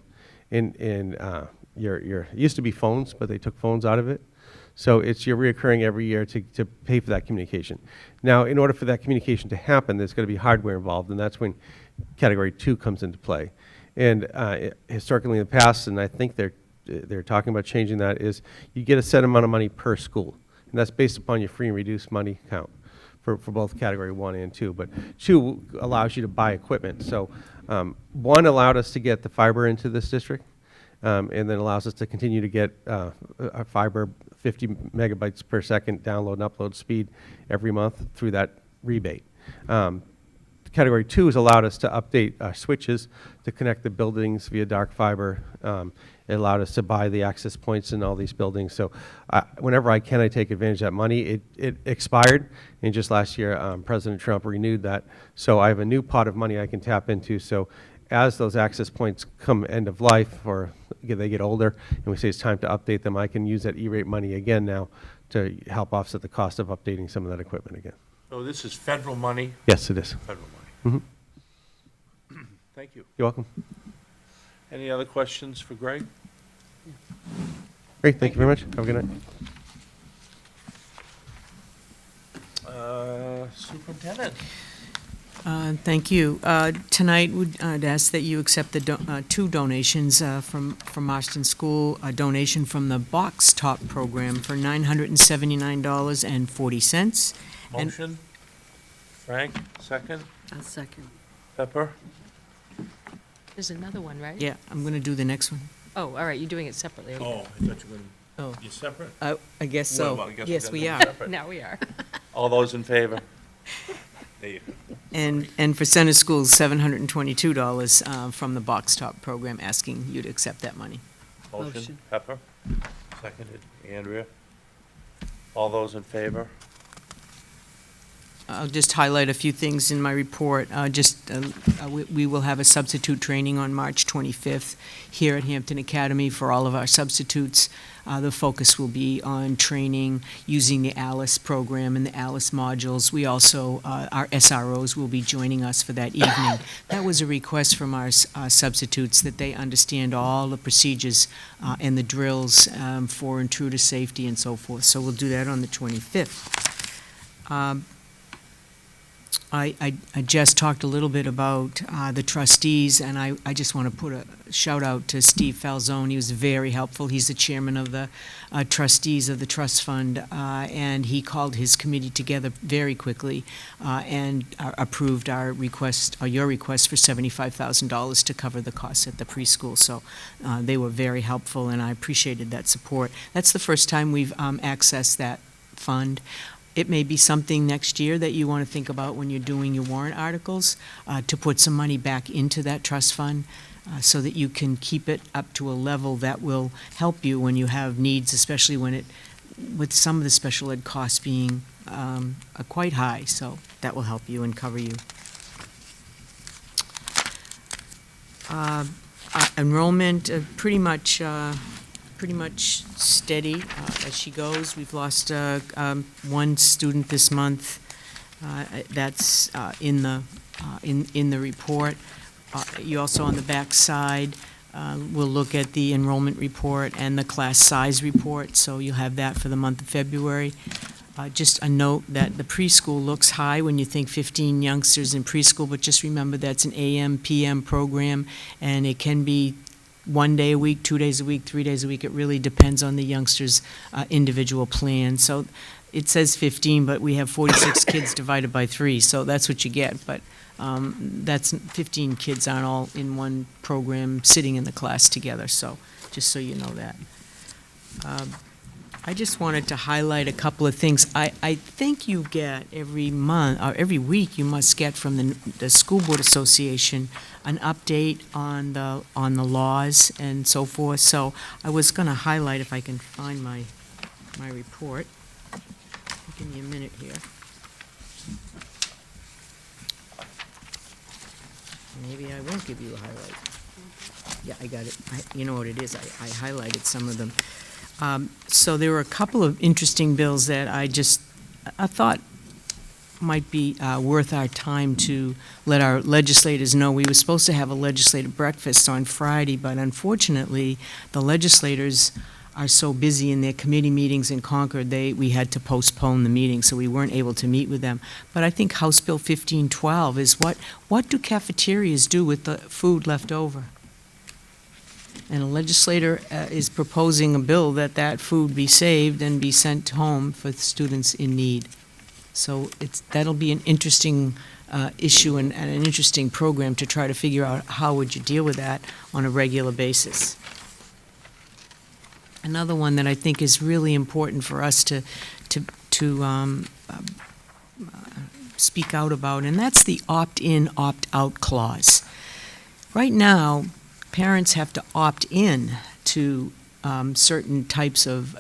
Your it used to be phones, but they took phones out of it. So it's your reoccurring every year to pay for that communication. Now, in order for that communication to happen, there's going to be hardware involved, and that's when Category 2 comes into play. And historically in the past, and I think they're talking about changing that, is you get a set amount of money per school. And that's based upon your free and reduced money count for both Category 1 and 2. But 2 allows you to buy equipment. So 1 allowed us to get the fiber into this district, and then allows us to continue to get a fiber 50 megabytes per second download and upload speed every month through that rebate. Category 2 has allowed us to update our switches to connect the buildings via dark fiber It allowed us to buy the access points in all these buildings. So whenever I can, I take advantage of that money. It expired, and just last year, President Trump renewed that. So I have a new pot of money I can tap into. So as those access points come end of life, or they get older, and we say it's time to update them, I can use that E-rate money again now to help offset the cost of updating some of that equipment again. So this is federal money? Yes, it is. Federal money. Thank you. You're welcome. Any other questions for Greg? Great, thank you very much. Have a good night. Superintendent? Thank you. Tonight, I'd ask that you accept the two donations from Marston School, a donation from the Box Top program for $979.40. Motion? Frank, second? I'll second. Pepper? There's another one, right? Yeah, I'm going to do the next one. Oh, all right, you're doing it separately. okay. Oh, I thought you were going Oh, to, you separate? I guess Well, so. I guess Yes, gotta we do are. separate. Now we are. All those in favor? There you go. And for Center Schools, $722 from the Box Top program, asking you to accept that money. Motion, Motion. Pepper? Seconded, Andrea? All those in favor? I'll just highlight a few things in my report. We will have a substitute training on March 25th here at Hampton Academy for all of our substitutes. The focus will be on training using the ALICE program and the ALICE modules. We also, our SROs will be joining us for that evening. That was a request from our substitutes that they understand all the procedures and the drills for intruder safety and so forth. So we'll do that on the 25th. I just talked a little bit about the trustees, and I just want to put a shout out to Steve Falzone. He was very helpful. He's the chairman of the trustees of the trust fund, and he called his committee together very quickly and approved our request, or your request, for $75,000 to cover the costs at the preschool. So they were very helpful, and I appreciated that support. That's the first time we've accessed that fund. It may be something next year that you want to think about when you're doing your warrant articles, to put some money back into that trust fund so that you can keep it up to a level that will help you when you have needs, especially when with some of the special ed costs being quite high. So that will help you and cover you. Enrollment, pretty much steady as she goes. We've lost one student this month. That's in the report. You also, on the back side, will look at the enrollment report and the class size report, so you'll have that for the month of February. Just a note that the preschool looks high when you think 15 youngsters in preschool, but just remember that's an AM, PM program, and it can be 1 day a week, 2 days a week, 3 days a week. It really depends on the youngster's individual plan. So it says 15, but we have 46 kids divided by 3, so that's what you get. But that's 15 kids aren't all in one program sitting in the class together, so just so you know that. I just wanted to highlight a couple of things. I think you get every month, or every week, you must get from the School Board Association an update on the laws and so forth. So I was going to highlight, if I can find my report. Give me a minute here. Maybe I won't give you a highlight. Yeah, I got it. You know what it is. I highlighted some of them. So there were a couple of interesting bills that I thought might be worth our time to let our legislators know. We were supposed to have a legislative breakfast on Friday, but unfortunately, the legislators are so busy in their committee meetings in Concord, we had to postpone the meeting, so we weren't able to meet with them. But I think House Bill 1512 is what do cafeterias do with the food left over? And a legislator is proposing a bill that food be saved and be sent home for students in need. So that'll be an interesting issue and an interesting program to try to figure out how would you deal with that on a regular basis. Another one that I think is really important for us to speak out about, and that's the opt-in, opt-out clause. Right now, parents have to opt in to certain types of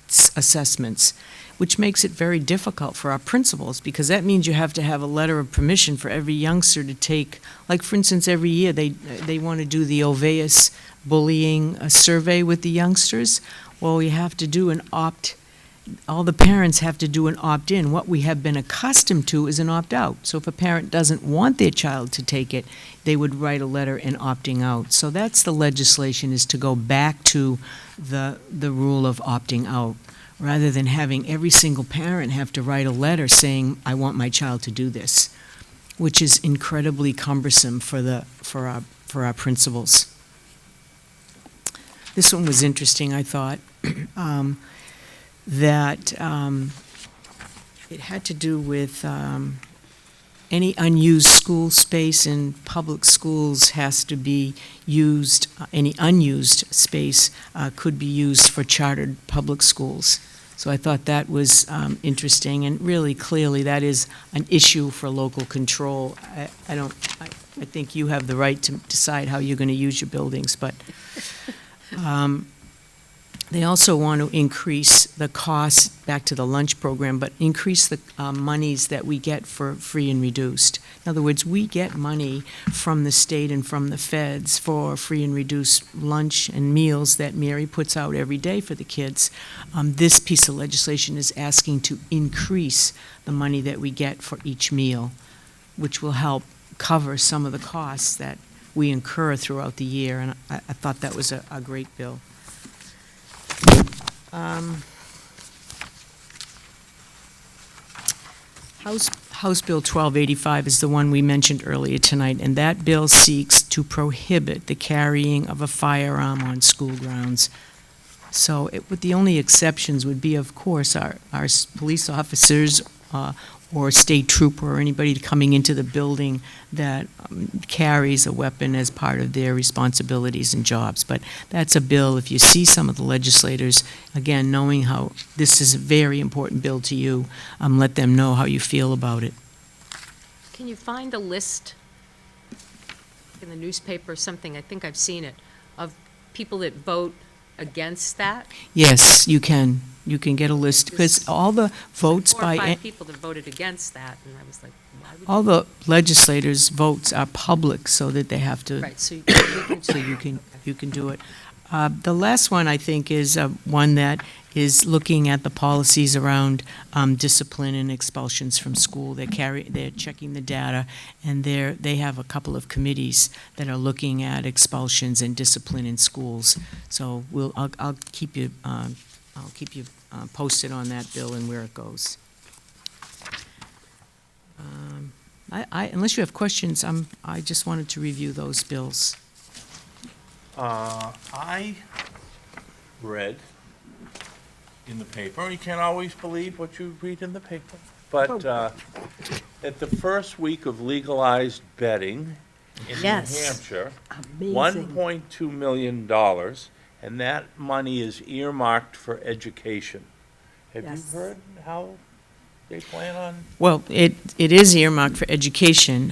assessments, which makes it very difficult for our principals, because that means you have to have a letter of permission for every youngster to take, like, for instance, every year, they want to do the Oveus bullying survey with the youngsters. Well, you have to do all the parents have to do an opt-in. What we have been accustomed to is an opt-out. So if a parent doesn't want their child to take it, they would write a letter in opting out. So that's the legislation, is to go back to the rule of opting out, rather than having every single parent have to write a letter saying, I want my child to do this, which is incredibly cumbersome for our principals. This one was interesting, I thought. That it had to do with any unused school space in public schools has to be used, any unused space could be used for chartered public schools. So I thought that was interesting, and really clearly that is an issue for local control. I think you have the right to decide how you're going to use your buildings, but they also want to increase the cost, back to the lunch program, but increase the monies that we get for free and reduced. In other words, we get money from the state and from the feds for free and reduced lunch and meals that Mary puts out every day for the kids. This piece of legislation is asking to increase the money that we get for each meal, which will help cover some of the costs that we incur throughout the year, and I thought that was a great bill. House Bill 1285 is the one we mentioned earlier tonight, and that bill seeks to prohibit the carrying of a firearm on school grounds. So with the only exceptions would be, of course, our police officers or state trooper or anybody coming into the building that carries a weapon as part of their responsibilities and jobs. But that's a bill, if you see some of the legislators, again, knowing how this is a very important bill to you, let them know how you feel about it. Can you find a list in the newspaper or something, I think I've seen it, of people that vote against that? Yes, you can. You can get a list, because all the votes 4 by... or 5 people that voted against that, and I was like, why would All the legislators' votes are public, so that they have to... Right, so you can, So you can do it. The last one, I think, is one that is looking at the policies around discipline and expulsions from school. They're checking the data, and they have a couple of committees that are looking at expulsions and discipline in schools. So I'll keep you posted on that bill and where it goes. Unless you have questions, I just wanted to review those bills. I read in the paper, you can't always believe what you read in the paper, but at the first week of legalized betting in New Yes. Hampshire, Amazing. $1.2 million, and that money is earmarked for education. Have you Yes. heard how they plan on? Well, it is earmarked for education.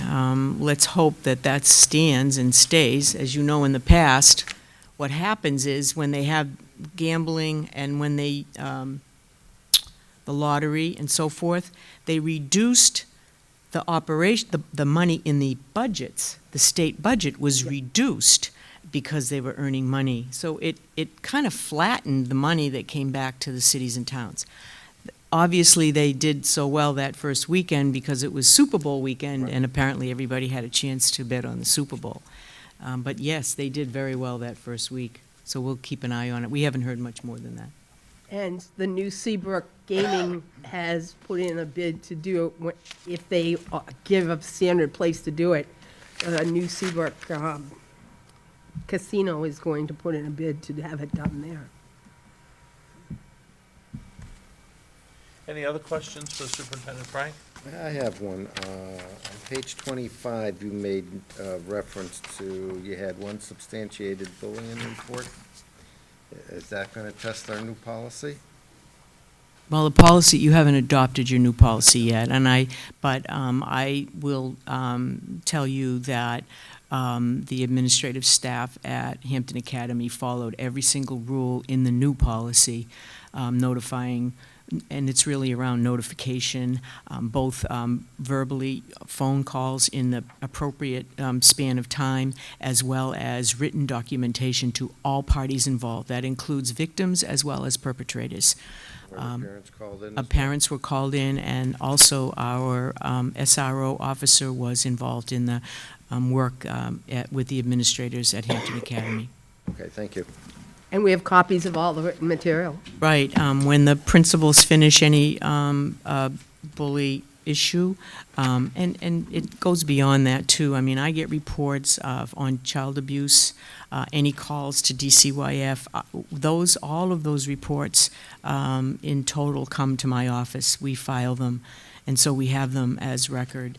Let's hope that that stands and stays. As you know, in the past, what happens is when they have gambling and when they, the lottery and so forth, they reduced the operation, the money in the budgets. The state budget was reduced because they were earning money. So it kind of flattened the money that came back to the cities and towns. Obviously, they did so well that first weekend because it was Super Bowl weekend, and apparently everybody had a chance to bet on the Super Bowl. But yes, they did very well that first week, so we'll keep an eye on it. We haven't heard much more than that. And the new Seabrook Gaming has put in a bid to do it, if they give a standard place to do it. A new Seabrook Casino is going to put in a bid to have it done there. Any other questions for Superintendent Frank? I have one. On page 25, you made reference to, you had one substantiated bullying report. Is that going to test our new policy? Well, the policy, you haven't adopted your new policy yet, but I will tell you that the administrative staff at Hampton Academy followed every single rule in the new policy, notifying, and it's really around notification, both verbally, phone calls in the appropriate span of time, as well as written documentation to all parties involved. That includes victims as well as perpetrators. Were the parents called in? Parents were called in, and also our SRO officer was involved in the work with the administrators at Hampton Academy. Okay, thank you. And we have copies of all the written material. Right, when the principals finish any bully issue, and it goes beyond that, too. I mean, I get reports on child abuse, any calls to DCYF. All of those reports in total come to my office. We file them, and so we have them as record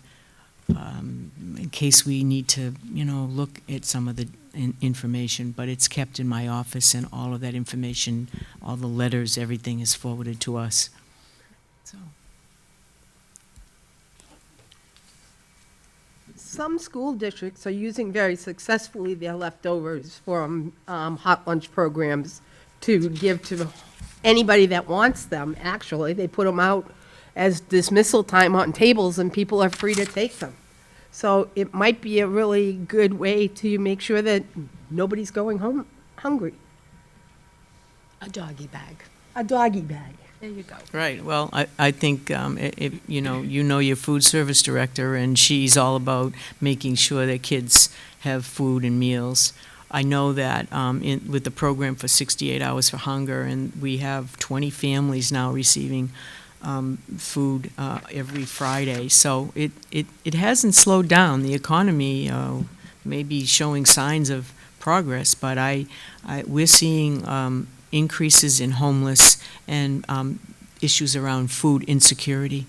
in case we need to, look at some of the information, but it's kept in my office, and all of that information, all the letters, everything is forwarded to us. So. Some school districts are using very successfully their leftovers from hot lunch programs to give to anybody that wants them, actually. They put them out as dismissal time on tables, and people are free to take them. So it might be a really good way to make sure that nobody's going home hungry. A doggy bag. A doggy bag. There you go. Right, well, I think, you know your food service director, and she's all about making sure that kids have food and meals. I know that with the program for 68 Hours for Hunger, and we have 20 families now receiving food every Friday. So it hasn't slowed down. The economy may be showing signs of progress, but we're seeing increases in homeless and issues around food insecurity.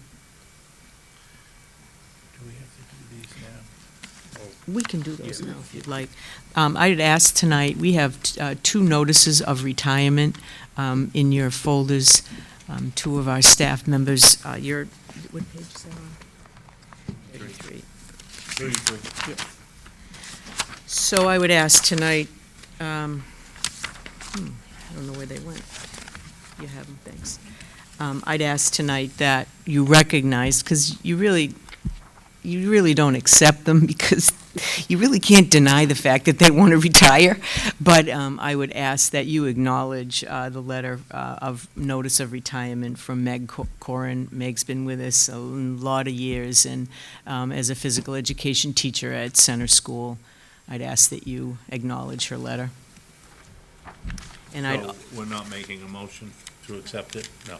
Do we have to do these now? We can do those now if you'd like. I'd ask tonight, we have 2 notices of retirement in your folders. 2 of our staff members, what page is that on? 33. 33. Yeah. So I would ask tonight, I don't know where they went. You have them, thanks. I'd ask tonight that you recognize, because you really don't accept them, because you really can't deny the fact that they want to retire, but I would ask that you acknowledge the letter of notice of retirement from Meg Corin. Meg's been with us a lot of years, and as a physical education teacher at Center School, I'd ask that you acknowledge her letter. And So we're not making a motion to accept it? No.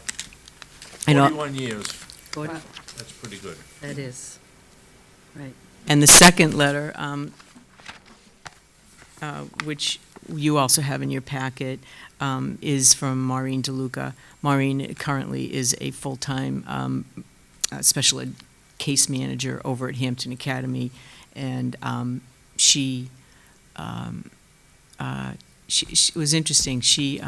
I know- 41 years, Good. that's pretty good. That is. Right. And the second letter, which you also have in your packet, is from Maureen DeLuca. Maureen currently is a full-time special ed case manager over at Hampton Academy, and she was interesting. She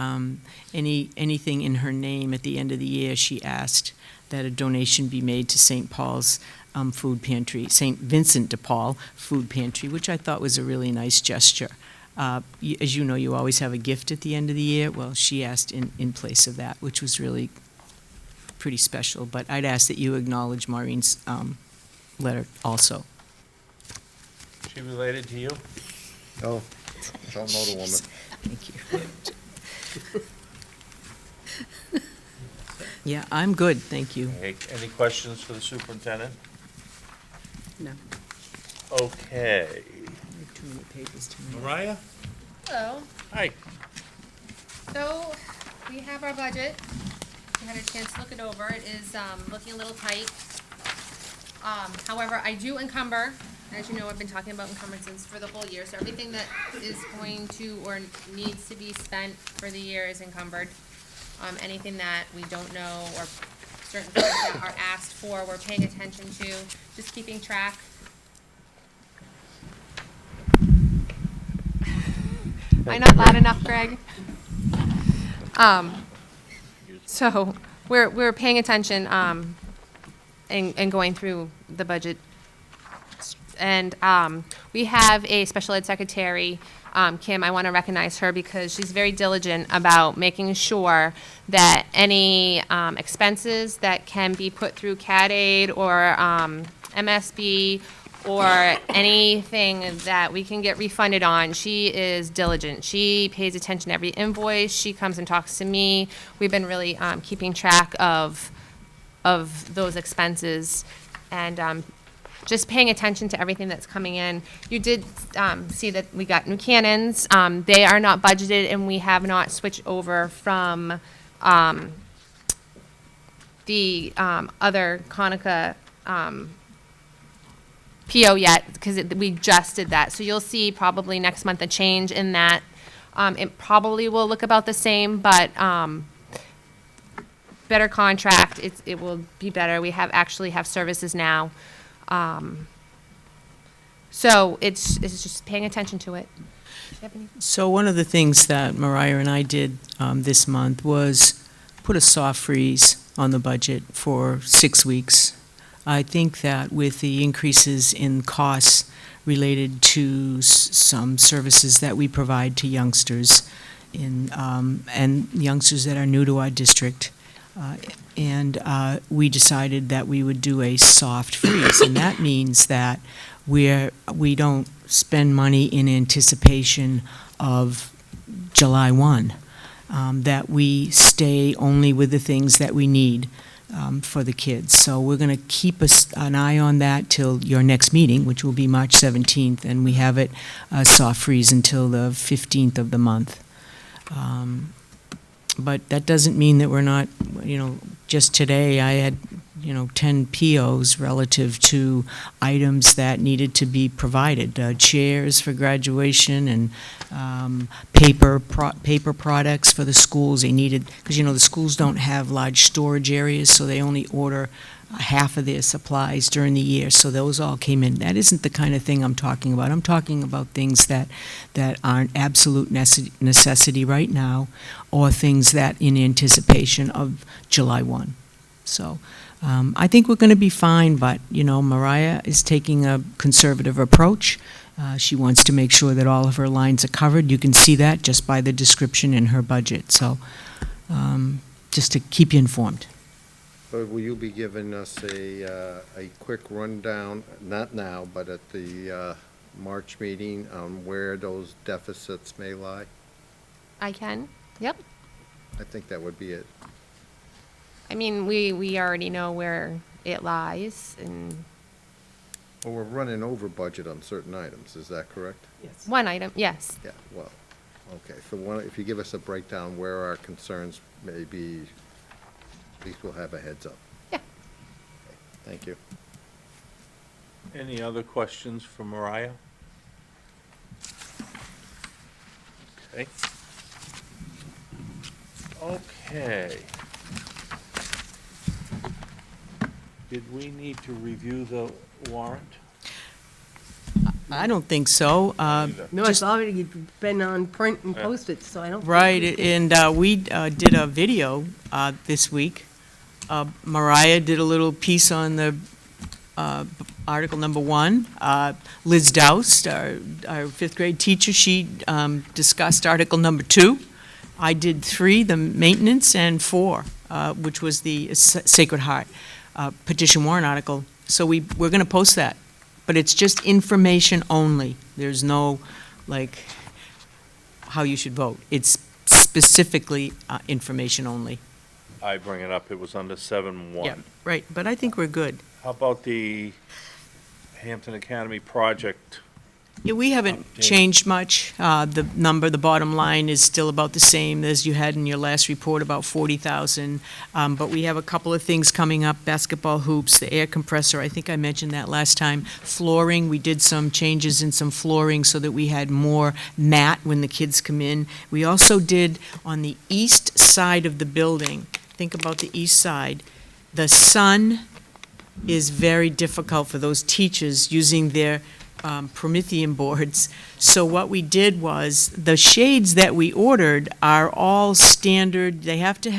anything in her name at the end of the year, she asked that a donation be made to St. Paul's Food Pantry, St. Vincent de Paul Food Pantry, which I thought was a really nice gesture. As you know, you always have a gift at the end of the year. Well, she asked in place of that, which was really pretty special. But I'd ask that you acknowledge Maureen's letter also. She related to you? Oh, don't know the woman. Thank you. Yeah, I'm good, thank you. Okay, any questions for the superintendent? No. Okay. I have too many pages to read. Mariah? Hello. Hi. So we have our budget. We had a chance to look it over. It is looking a little tight. However, I do encumber. As you know, I've been talking about encumbrances for the whole year. So everything that is going to or needs to be spent for the year is encumbered. Anything that we don't know or certain things that are asked for, we're paying attention to, just keeping track. Am I not loud enough, Greg? So we're paying attention and going through the budget And we have a special ed secretary, Kim. I want to recognize her because she's very diligent about making sure that any expenses that can be put through CAD aid or MSB or anything that we can get refunded on, she is diligent. She pays attention to every invoice. She comes and talks to me. We've been really keeping track of those expenses and just paying attention to everything that's coming in. You did see that we got new cannons. They are not budgeted, and we have not switched over from the other Conica PO yet, because we just did that. So you'll see probably next month a change in that. It probably will look about the same, but better contract. It will be better. We actually have services now. So it's just paying attention to it. So one of the things that Mariah and I did this month was put a soft freeze on the budget for 6 weeks. I think that with the increases in costs related to some services that we provide to youngsters and youngsters that are new to our district, we decided that we would do a soft freeze, and that means that we don't spend money in anticipation of July 1, that we stay only with the things that we need for the kids. So we're going to keep an eye on that till your next meeting, which will be March 17th, and we have it soft freeze until the 15th of the month. But that doesn't mean that we're not, just today I had, 10 POs relative to items that needed to be provided, chairs for graduation and paper products for the schools. They needed, because the schools don't have large storage areas, so they only order half of their supplies during the year, so those all came in. That isn't the kind of thing I'm talking about. I'm talking about things that aren't absolute necessity right now, or things that in anticipation of July 1. So I think we're going to be fine, but, Mariah is taking a conservative approach. She wants to make sure that all of her lines are covered. You can see that just by the description in her budget. So just to keep you informed. But will you be giving us a quick rundown, not now, but at the March meeting, on where those deficits may lie? I can. Yep. I think that would be it. I mean, we already know where it lies, and Well, we're running over budget on certain items, is that correct? one item, yes. Yeah, well, okay, so if you give us a breakdown where our concerns may be, at least we'll have a heads up. Yeah. Okay, thank you. Any other questions for Mariah? Okay. Okay. Did we need to review the warrant? I don't think so. No, it's already been on print and posted, so I don't. Right, and we did a video this week. Mariah did a little piece on the article number 1. Liz Doust, our fifth grade teacher, she discussed article number 2. I did 3, the maintenance, and 4, which was the Sacred Heart petition warrant article. So we're going to post that, but it's just information only. There's no, how you should vote. It's specifically information only. I bring it up, it was under 7.1. Yeah, right, but I think we're good. How about the Hampton Academy project? Yeah, we haven't changed much. The bottom line is still about the same as you had in your last report, about 40,000. But we have a couple of things coming up: basketball hoops, the air compressor. I think I mentioned that last time. Flooring, we did some changes in some flooring so that we had more mat when the kids come in. We also did on the east side of the building. Think about the east side. The sun is very difficult for those teachers using their Promethean boards. So what we did was, the shades that we ordered are all standard. You have to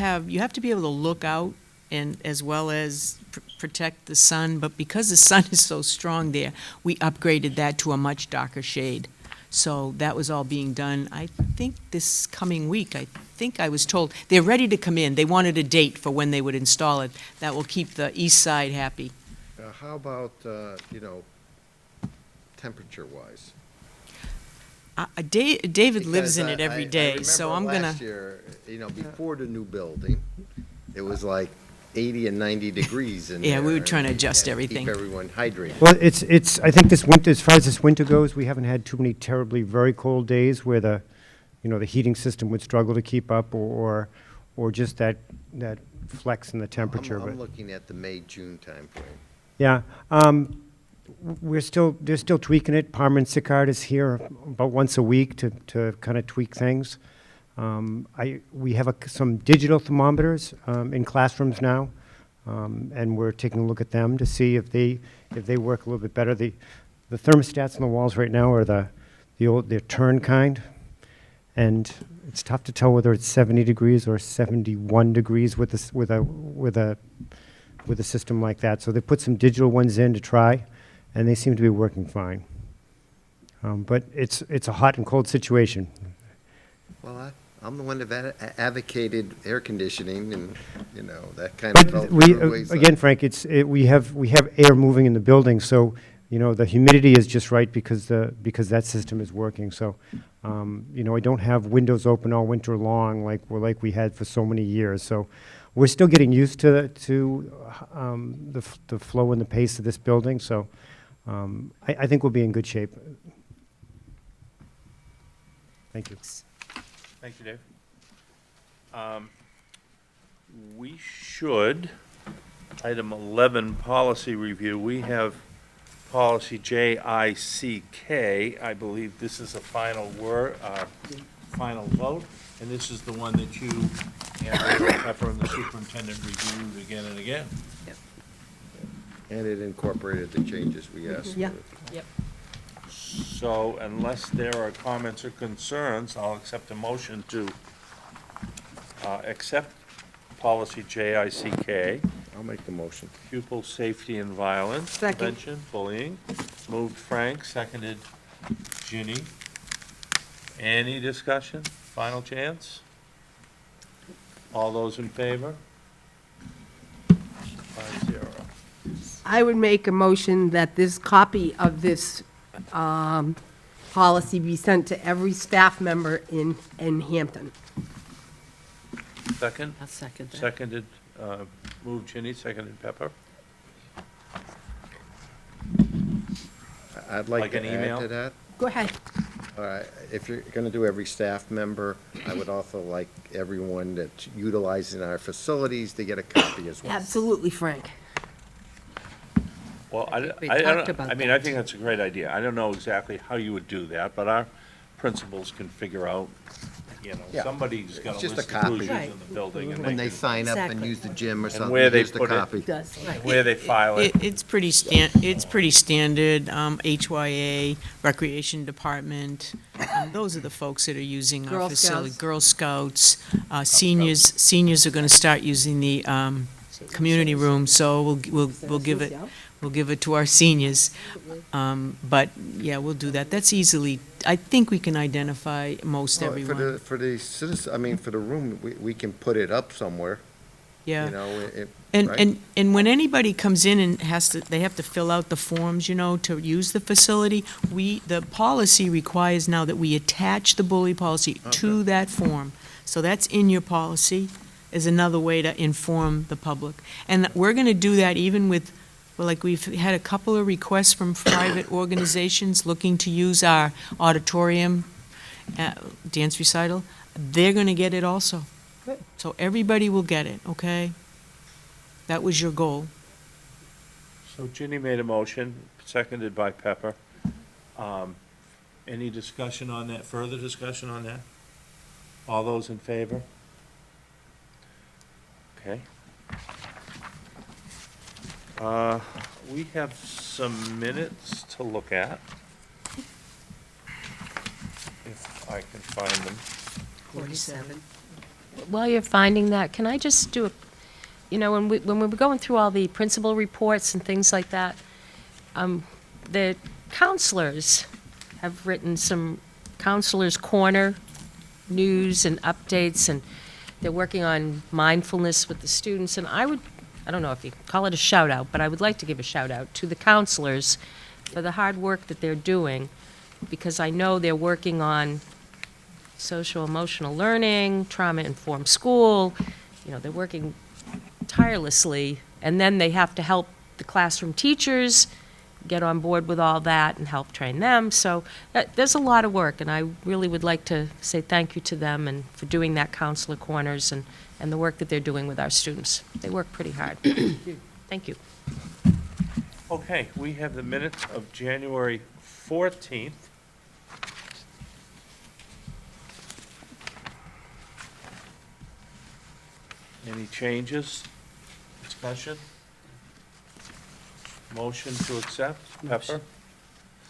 be able to look out, and as well as protect the sun, but because the sun is so strong there, we upgraded that to a much darker shade. So that was all being done, I think, this coming week. I think I was told, they're ready to come in. They wanted a date for when they would install it. That will keep the east side happy. How about, temperature-wise? David lives in it Because every I day, so I'm remember gonna, last year, before the new building, it was like 80 and 90 degrees in there. Yeah, we were trying to and adjust keep everything. everyone hydrated. Well, I think this winter, as far as this winter goes, we haven't had too many terribly very cold days where the heating system would struggle to keep up or just that flex in the temperature. I'm But looking at the May-June timeframe. yeah, they're still tweaking it. Palmer and Sicard is here about once a week to kind of tweak things. We have some digital thermometers in classrooms now, and we're taking a look at them to see if they work a little bit better. The thermostats on the walls right now are the turn kind, and it's tough to tell whether it's 70 degrees or 71 degrees with a system like that. So they put some digital ones in to try, and they seem to be working fine. But it's a hot and cold situation. Well, I'm the one that advocated air conditioning and, that kind But of felt again, Frank, we have air moving in the building, so, the humidity is just right because that system is working. So, I don't have windows open all winter long like we had for so many years. So we're still getting used to the flow and the pace of this building. So I think we'll be in good shape. Thank you. Thank you, Dave. We should, item 11, policy review, we have policy JICK. I believe this is a final final vote, and this is the one that you, Andrew Pepper, and the superintendent reviewed again and again. And it incorporated the changes we asked for. Yeah. So unless there are comments or concerns, I'll accept a motion to accept policy JICK, I'll make the motion. pupil safety and violence, Second. prevention, bullying. Moved Frank, seconded Ginny. Any discussion? Final chance? All those in favor? 5-0. I would make a motion that this copy of this policy be sent to every staff member in Hampton. Second? I'll second that. Seconded, moved Ginny, seconded Pepper. I'd like Like to an add email? to that. Go ahead. All right, if you're going to do every staff member, I would also like everyone that's utilizing our facilities to get a copy as well. Absolutely, Frank. Well, we I talked don't, about I mean, I that. think that's a great idea. I don't know exactly how you would do that, but our principals can figure out, Yeah. somebody's got It's to just list a the copy. inclusions in the building, and When they they can, sign up and Exactly. use the gym or something, where they here's the put it. copy. Does, right. where they file it. It's pretty standard, HYA, Recreation Department, those are the folks that are using our Girl facility. Scouts. Girl Scouts, seniors are gonna start using the, community room, so we'll give it to our seniors. But, yeah, we'll do that. That's easily, I think we can identify most Well, everyone. For the citizens, for the room, we can put it up somewhere, Yeah. right? And when anybody comes in and they have to fill out the forms, to use the facility, the policy requires now that we attach the bully policy to that form. So that's in your policy, is another way to inform the public. And we're gonna do that even with, we've had a couple of requests from private organizations looking to use our auditorium, dance recital. They're gonna get it also. Good. So everybody will get it, okay? That was your goal. So Ginny made a motion, seconded by Pepper. Any discussion on that, further discussion on that? All those in favor? Okay. We have some minutes to look at. If I can find them. 47. While you're finding that, can I just do you know, when we were going through all the principal reports and things like that, the counselors have written some counselors' corner news and updates, and they're working on mindfulness with the students. And I don't know if you call it a shout out, but I would like to give a shout out to the counselors for the hard work that they're doing, because I know they're working on social-emotional learning, trauma-informed school. You know, they're working tirelessly, and then they have to help the classroom teachers get on board with all that and help train them. So there's a lot of work, and I really would like to say thank you to them and for doing that Counselor Corners and the work that they're doing with our students. They work pretty hard. Thank you. Okay, we have the minutes of January 14th. Any changes? Discussion? Motion to accept? Pepper?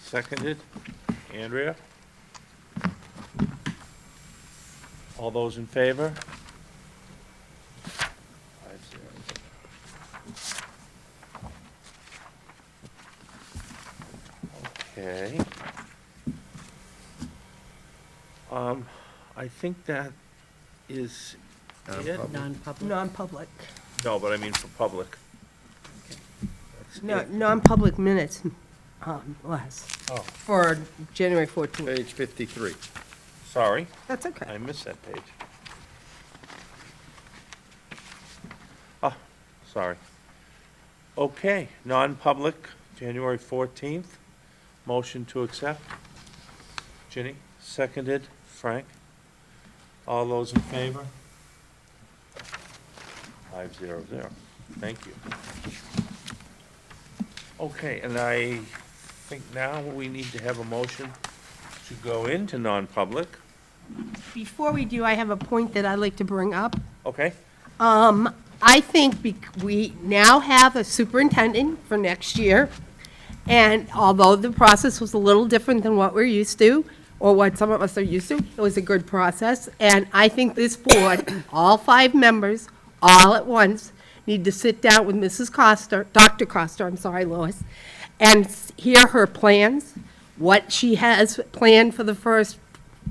Seconded? Andrea? All those in favor? 5-0. Okay. I think that is it. Non-public. Non-public. No, but I mean for public. That's No, it. non-public minutes, Les, Oh, for January 14th. Page 53. sorry, That's okay. I missed that page. Oh, sorry. Okay, non-public, January 14th. Motion to accept. Ginny, seconded. Frank? All those in favor? 5-0. Thank you. Okay, and I think now we need to have a motion to go into non-public. Before we do, I have a point that I'd like to bring up. Okay? I think we now have a superintendent for next year, and although the process was a little different than what we're used to, or what some of us are used to, it was a good process, and I think this board, all 5 members, all at once, need to sit down with Mrs. Coster, Dr. Coster, I'm sorry, Lois, and hear her plans, what she has planned for the first,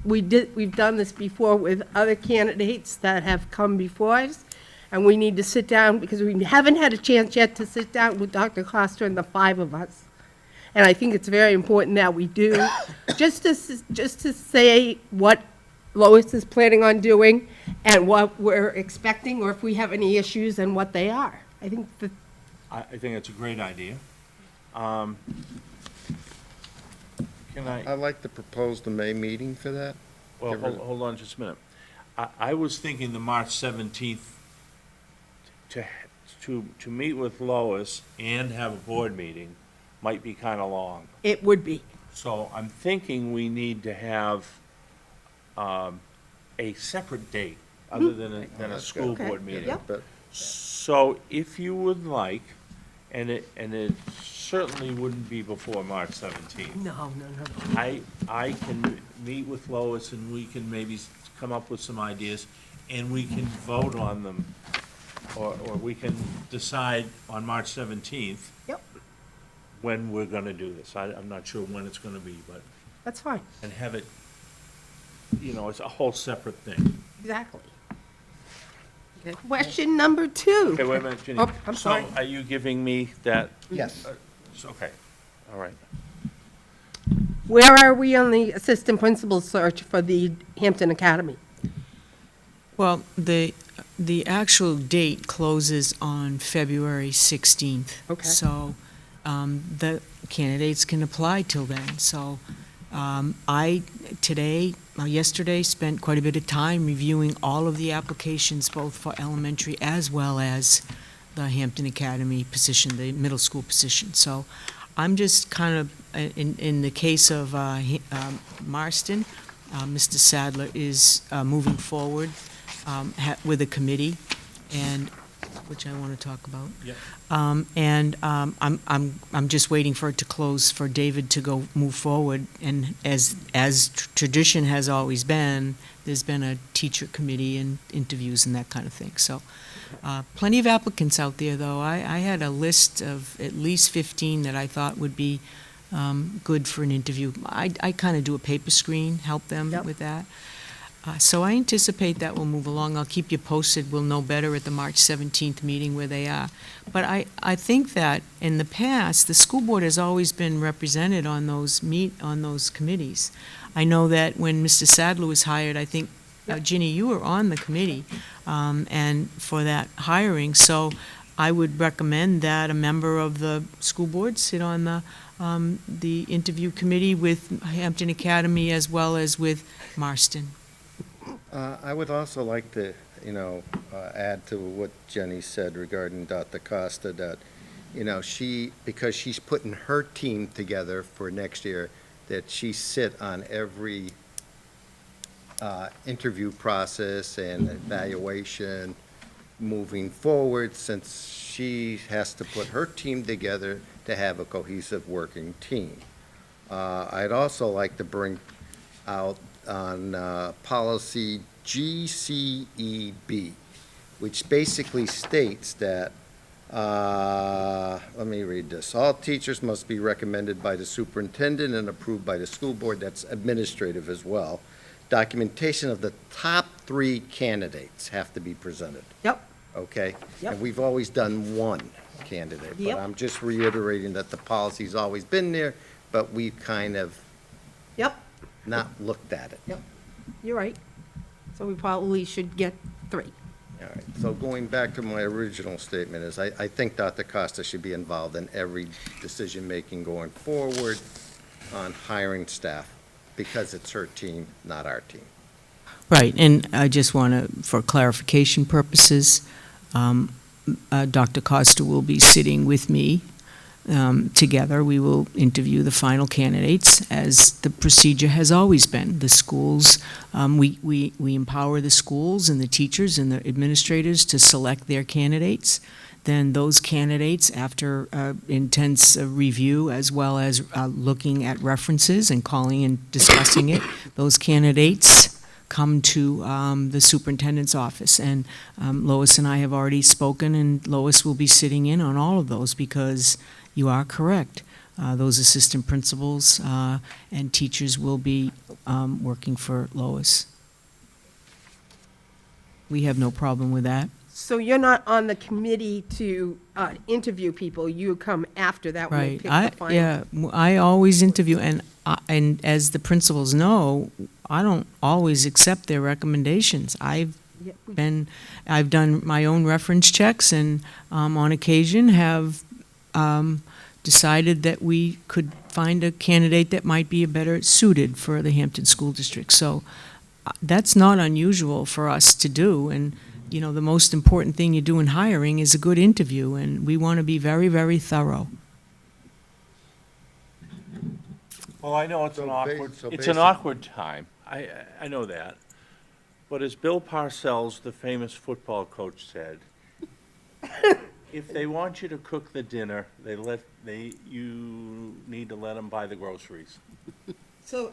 we've done this before with other candidates that have come before us, and we need to sit down, because we haven't had a chance yet to sit down with Dr. Coster and the 5 of us. And I think it's very important that we do, just to say what Lois is planning on doing and what we're expecting, or if we have any issues and what they are. I think that, I think it's a great idea. Can I? I'd like to propose the May meeting for that. Well, Get rid of- hold on just a minute. I was thinking the March 17th to meet with Lois and have a board meeting might be kind of long. it would be. So I'm thinking we need to have a separate date other than a that's school good. board Okay, meeting. yep. But So if you would like, and it certainly wouldn't be before March 17th. No. I can meet with Lois and we can maybe come up with some ideas and we can vote on them. Or we can decide on March 17th Yep, when we're gonna do this. I'm not sure when it's gonna be, but, that's fine, and have it, it's a whole separate thing. exactly. Question number 2. Okay, wait a minute, Ginny. Oh, I'm sorry. So are you giving me that? Yes. Okay, all right. Where are we on the assistant principal search for the Hampton Academy? Well, the actual date closes on February 16th. Okay. So the candidates can apply till then. So yesterday, spent quite a bit of time reviewing all of the applications, both for elementary as well as the Hampton Academy position, the middle school position. So I'm just kind of, in the case of Marston, Mr. Sadler is moving forward with a committee, and which I want to talk about. Yep. I'm just waiting for it to close for David to go move forward. And as tradition has always been, there's been a teacher committee and interviews and that kind of thing. So plenty of applicants out there, though. I had a list of at least 15 that I thought would be good for an interview. I kind of do a paper screen, help them Yep. with that. So I anticipate that will move along. I'll keep you posted. We'll know better at the March 17th meeting where they are. But I think that in the past, the school board has always been represented on those committees. I know that when Mr. Sadler was hired, I think, Ginny, you were on the committee, and for that hiring. So I would recommend that a member of the school board sit on the interview committee with Hampton Academy as well as with Marston. I would also like to, add to what Jenny said regarding Dr. Costa, that, because she's putting her team together for next year, that she sit on every interview process and evaluation moving forward, since she has to put her team together to have a cohesive working team. I'd also like to bring out on policy GCEB, which basically states that, let me read this. All teachers must be recommended by the superintendent and approved by the school board. That's administrative as well. Documentation of the top 3 candidates have to be presented. Yep. Okay? Yep. And we've always done one candidate. Yep. But I'm just reiterating that the policy's always been there, but we've kind of Yep, not looked at it. yep, you're right. So we probably should get 3. All right, so going back to my original statement is I think Dr. Costa should be involved in every decision-making going forward on hiring staff, because it's her team, not our team. Right, and I just want to, for clarification purposes, Dr. Costa will be sitting with me. Together, we will interview the final candidates, as the procedure has always been. The schools, we empower the schools and the teachers and the administrators to select their candidates. Then those candidates, after intense review, as well as looking at references and calling and discussing it, those candidates come to the superintendent's office. And Lois and I have already spoken, and Lois will be sitting in on all of those, because you are correct. Those assistant principals and teachers will be working for Lois. We have no problem with that. So you're not on the committee to interview people, you come after that when they Right. pick the final? Yeah, I always interview, and as the principals know, I don't always accept their recommendations. I've done my own reference checks, and on occasion have decided that we could find a candidate that might be better suited for the Hampton School District. So that's not unusual for us to do, and the most important thing you do in hiring is a good interview, and we want to be very, very thorough. Well, I know it's So an ba- awkward, so it's an basic- awkward time. I know that. But as Bill Parcells, the famous football coach, said, if they want you to cook the dinner, you need to let them buy the groceries. So,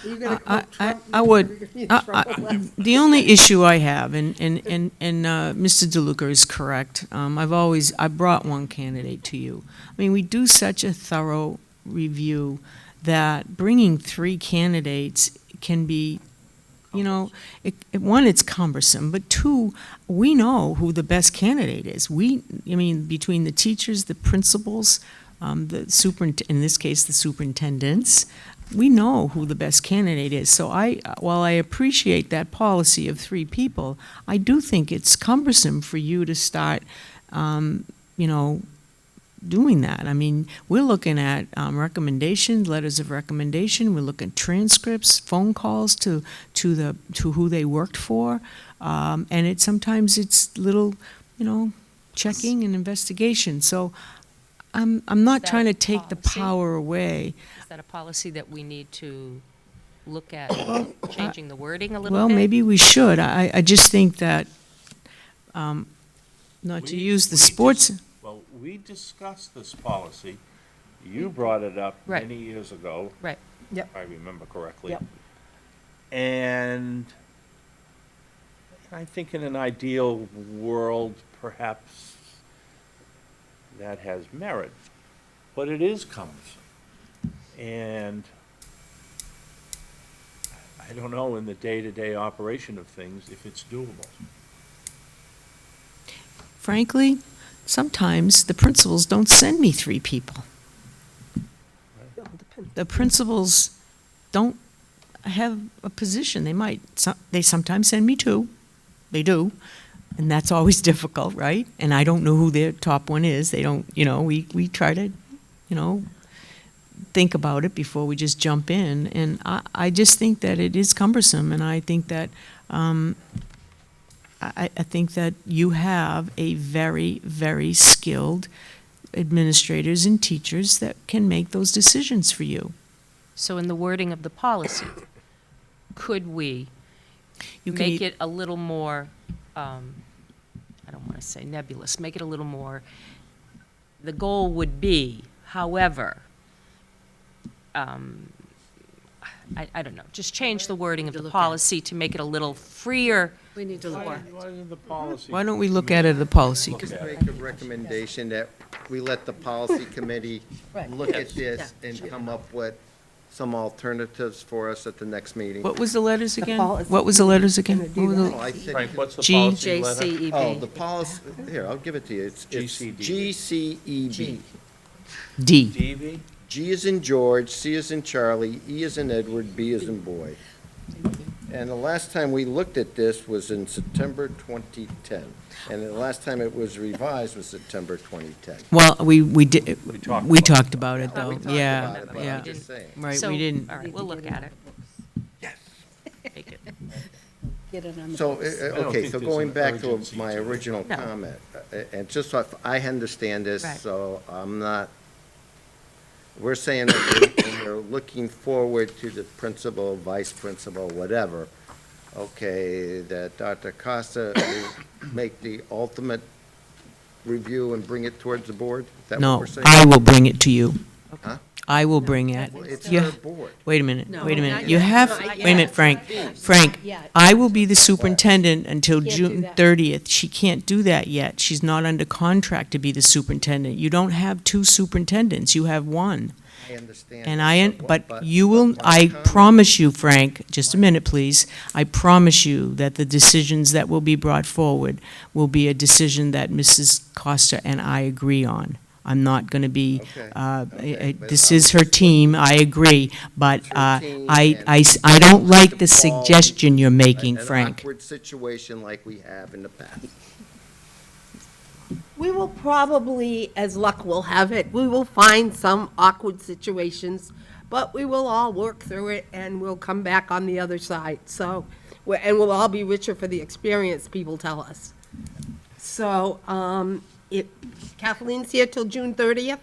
you're gonna I- quote Trump? I would- You're gonna use Trump left. The only issue I have, and Mr. DeLuca is correct, I brought one candidate to you. I mean, we do such a thorough review that bringing 3 candidates can be, one, it's cumbersome, but 2, we know who the best candidate is. Between the teachers, the principals, in this case, the superintendents, we know who the best candidate is. So while I appreciate that policy of 3 people, I do think it's cumbersome for you to start, doing that. I mean, we're looking at recommendations, letters of recommendation. We're looking at transcripts, phone calls to who they worked for, and sometimes it's little, checking and investigation. So I'm not that trying to take the policy? power away. Is that a policy that we need to look at changing the wording a little bit? Well, maybe we should. I just think that, not to use the sports. Well, we discussed this policy. You brought it up Right. many years ago. Right. Yep. If I remember correctly. Yep. And I think in an ideal world, perhaps that has merit, but it is cumbersome. And I don't know in the day-to-day operation of things if it's doable. Frankly, sometimes the principals don't send me 3 people. The principals don't have a position. They sometimes send me 2. They do. And that's always difficult, right? And I don't know who their top one is. They don't, we try to, think about it before we just jump in. And I just think that it is cumbersome, and I think that, I think that you have a very, very skilled administrators and teachers that can make those decisions for you. So in the wording of the policy, could we make it a little more, I don't want to say nebulous, make it a little more, the goal would be, however, I don't know, just change the wording of the policy to make it a little freer. We need to look Why at it. isn't the policy? Why don't we look at it at the policy? Just make a recommendation that we let the policy committee look at this and come up with some alternatives for us at the next meeting. What was the letters again? policy What was the letters again? gonna do What were the- Oh, I said Frank, what's the G- policy letter? JCEB. Oh, the policy, here, I'll give it to you. It's GCDB. GCEB. D. DV? G is in George, C is in Charlie, E is in Edward, B is in boy. And the last time we looked at this was in September 2010. And the last time it was revised was September 2010. Well, we did, talked we about talked about it, though. We talked Yeah, about it, but yeah. I'm just saying. Right, So, we didn't. All right, we'll look at it. Yes. Take it. Get it on the So, books. don't okay, think so there's going an back to urgency my to it. original No. comment, and just so I understand this, Right. so I'm not, we're saying that when we're looking forward to the principal, vice principal, whatever, okay, that Dr. Costa will make the ultimate review and bring it towards the board? Is that what No, we're saying? I will bring it to you. Huh? I will bring it. Well, it's Yeah. her board. Wait a minute, No, wait a minute. not You yet. have, Not wait a minute, yet. Frank. Not Frank, yet. I will be the superintendent until Can't do June that. 30th. She can't do that yet. She's not under contract to be the superintendent. You don't have 2 superintendents, you have 1. I understand. And that, but you will, my I comment- promise you, Frank, just a minute, please. I promise you that the decisions that will be brought forward will be a decision that Mrs. Costa and I agree on. I'm not going to be, Okay, but this is her team, I agree, but It's her team, I don't like the fall suggestion you're into making, an Frank. awkward situation like we have in the past. We will probably, as luck will have it, we will find some awkward situations, but we will all work through it and we'll come back on the other side. So, and we'll all be richer for the experience, people tell us. So, Kathleen's here till June 30th.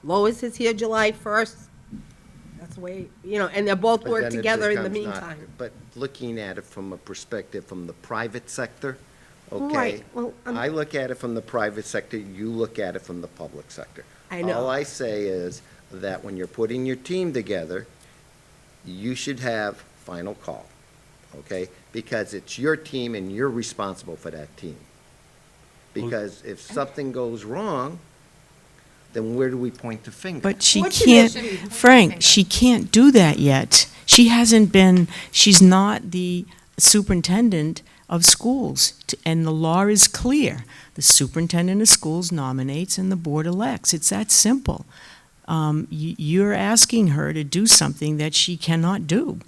Lois is here July 1st. That's the way, and they'll both But work then it together in the becomes not- meantime. But looking at it from a perspective from the private sector, okay? Right, well, I look at it from the private sector, you look at it from the public sector. I know. All I say is that when you're putting your team together, you should have final call, okay? Because it's your team and you're responsible for that team. Because if something goes wrong, then where do we point the finger? But she Fortunately- can't, Frank, she can't do that yet. She hasn't been, she's not the superintendent of schools, and the law is clear. The superintendent of schools nominates and the board elects. It's that simple. You're asking her to do something that she cannot do.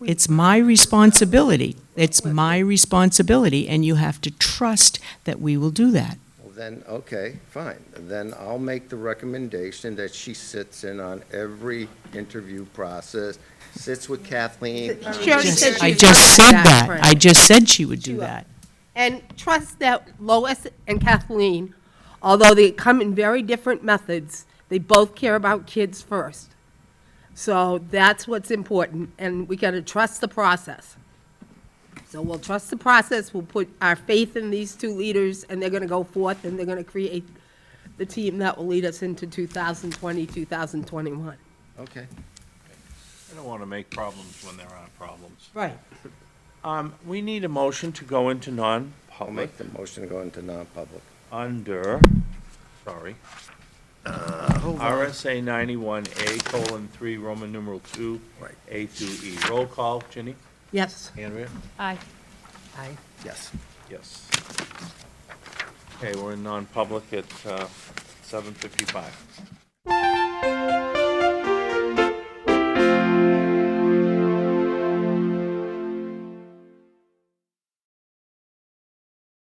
It's my responsibility. It's my responsibility, and you have to trust that we will do that. Well, then, okay, fine. Then I'll make the recommendation that she sits in on every interview process, sits with Kathleen. She already said I she's just gonna said do that. Frank. I just said she would She do will. that. And trust that Lois and Kathleen, although they come in very different methods, they both care about kids first. So that's what's important, and we gotta trust the process. So we'll trust the process, we'll put our faith in these 2 leaders, and they're gonna go forth, and they're gonna create the team that will lead us into 2020, 2021. Okay. I don't want to make problems when there aren't problems. Right. We need a motion to go into I'll non-public make the motion to go into non-public. under, sorry, RSA 91A:3, Roman numeral 2, A through E. Roll call, Ginny? Yes. Andrea? Aye. Aye. Yes. Yes. Okay, we're in non-public at 7:55.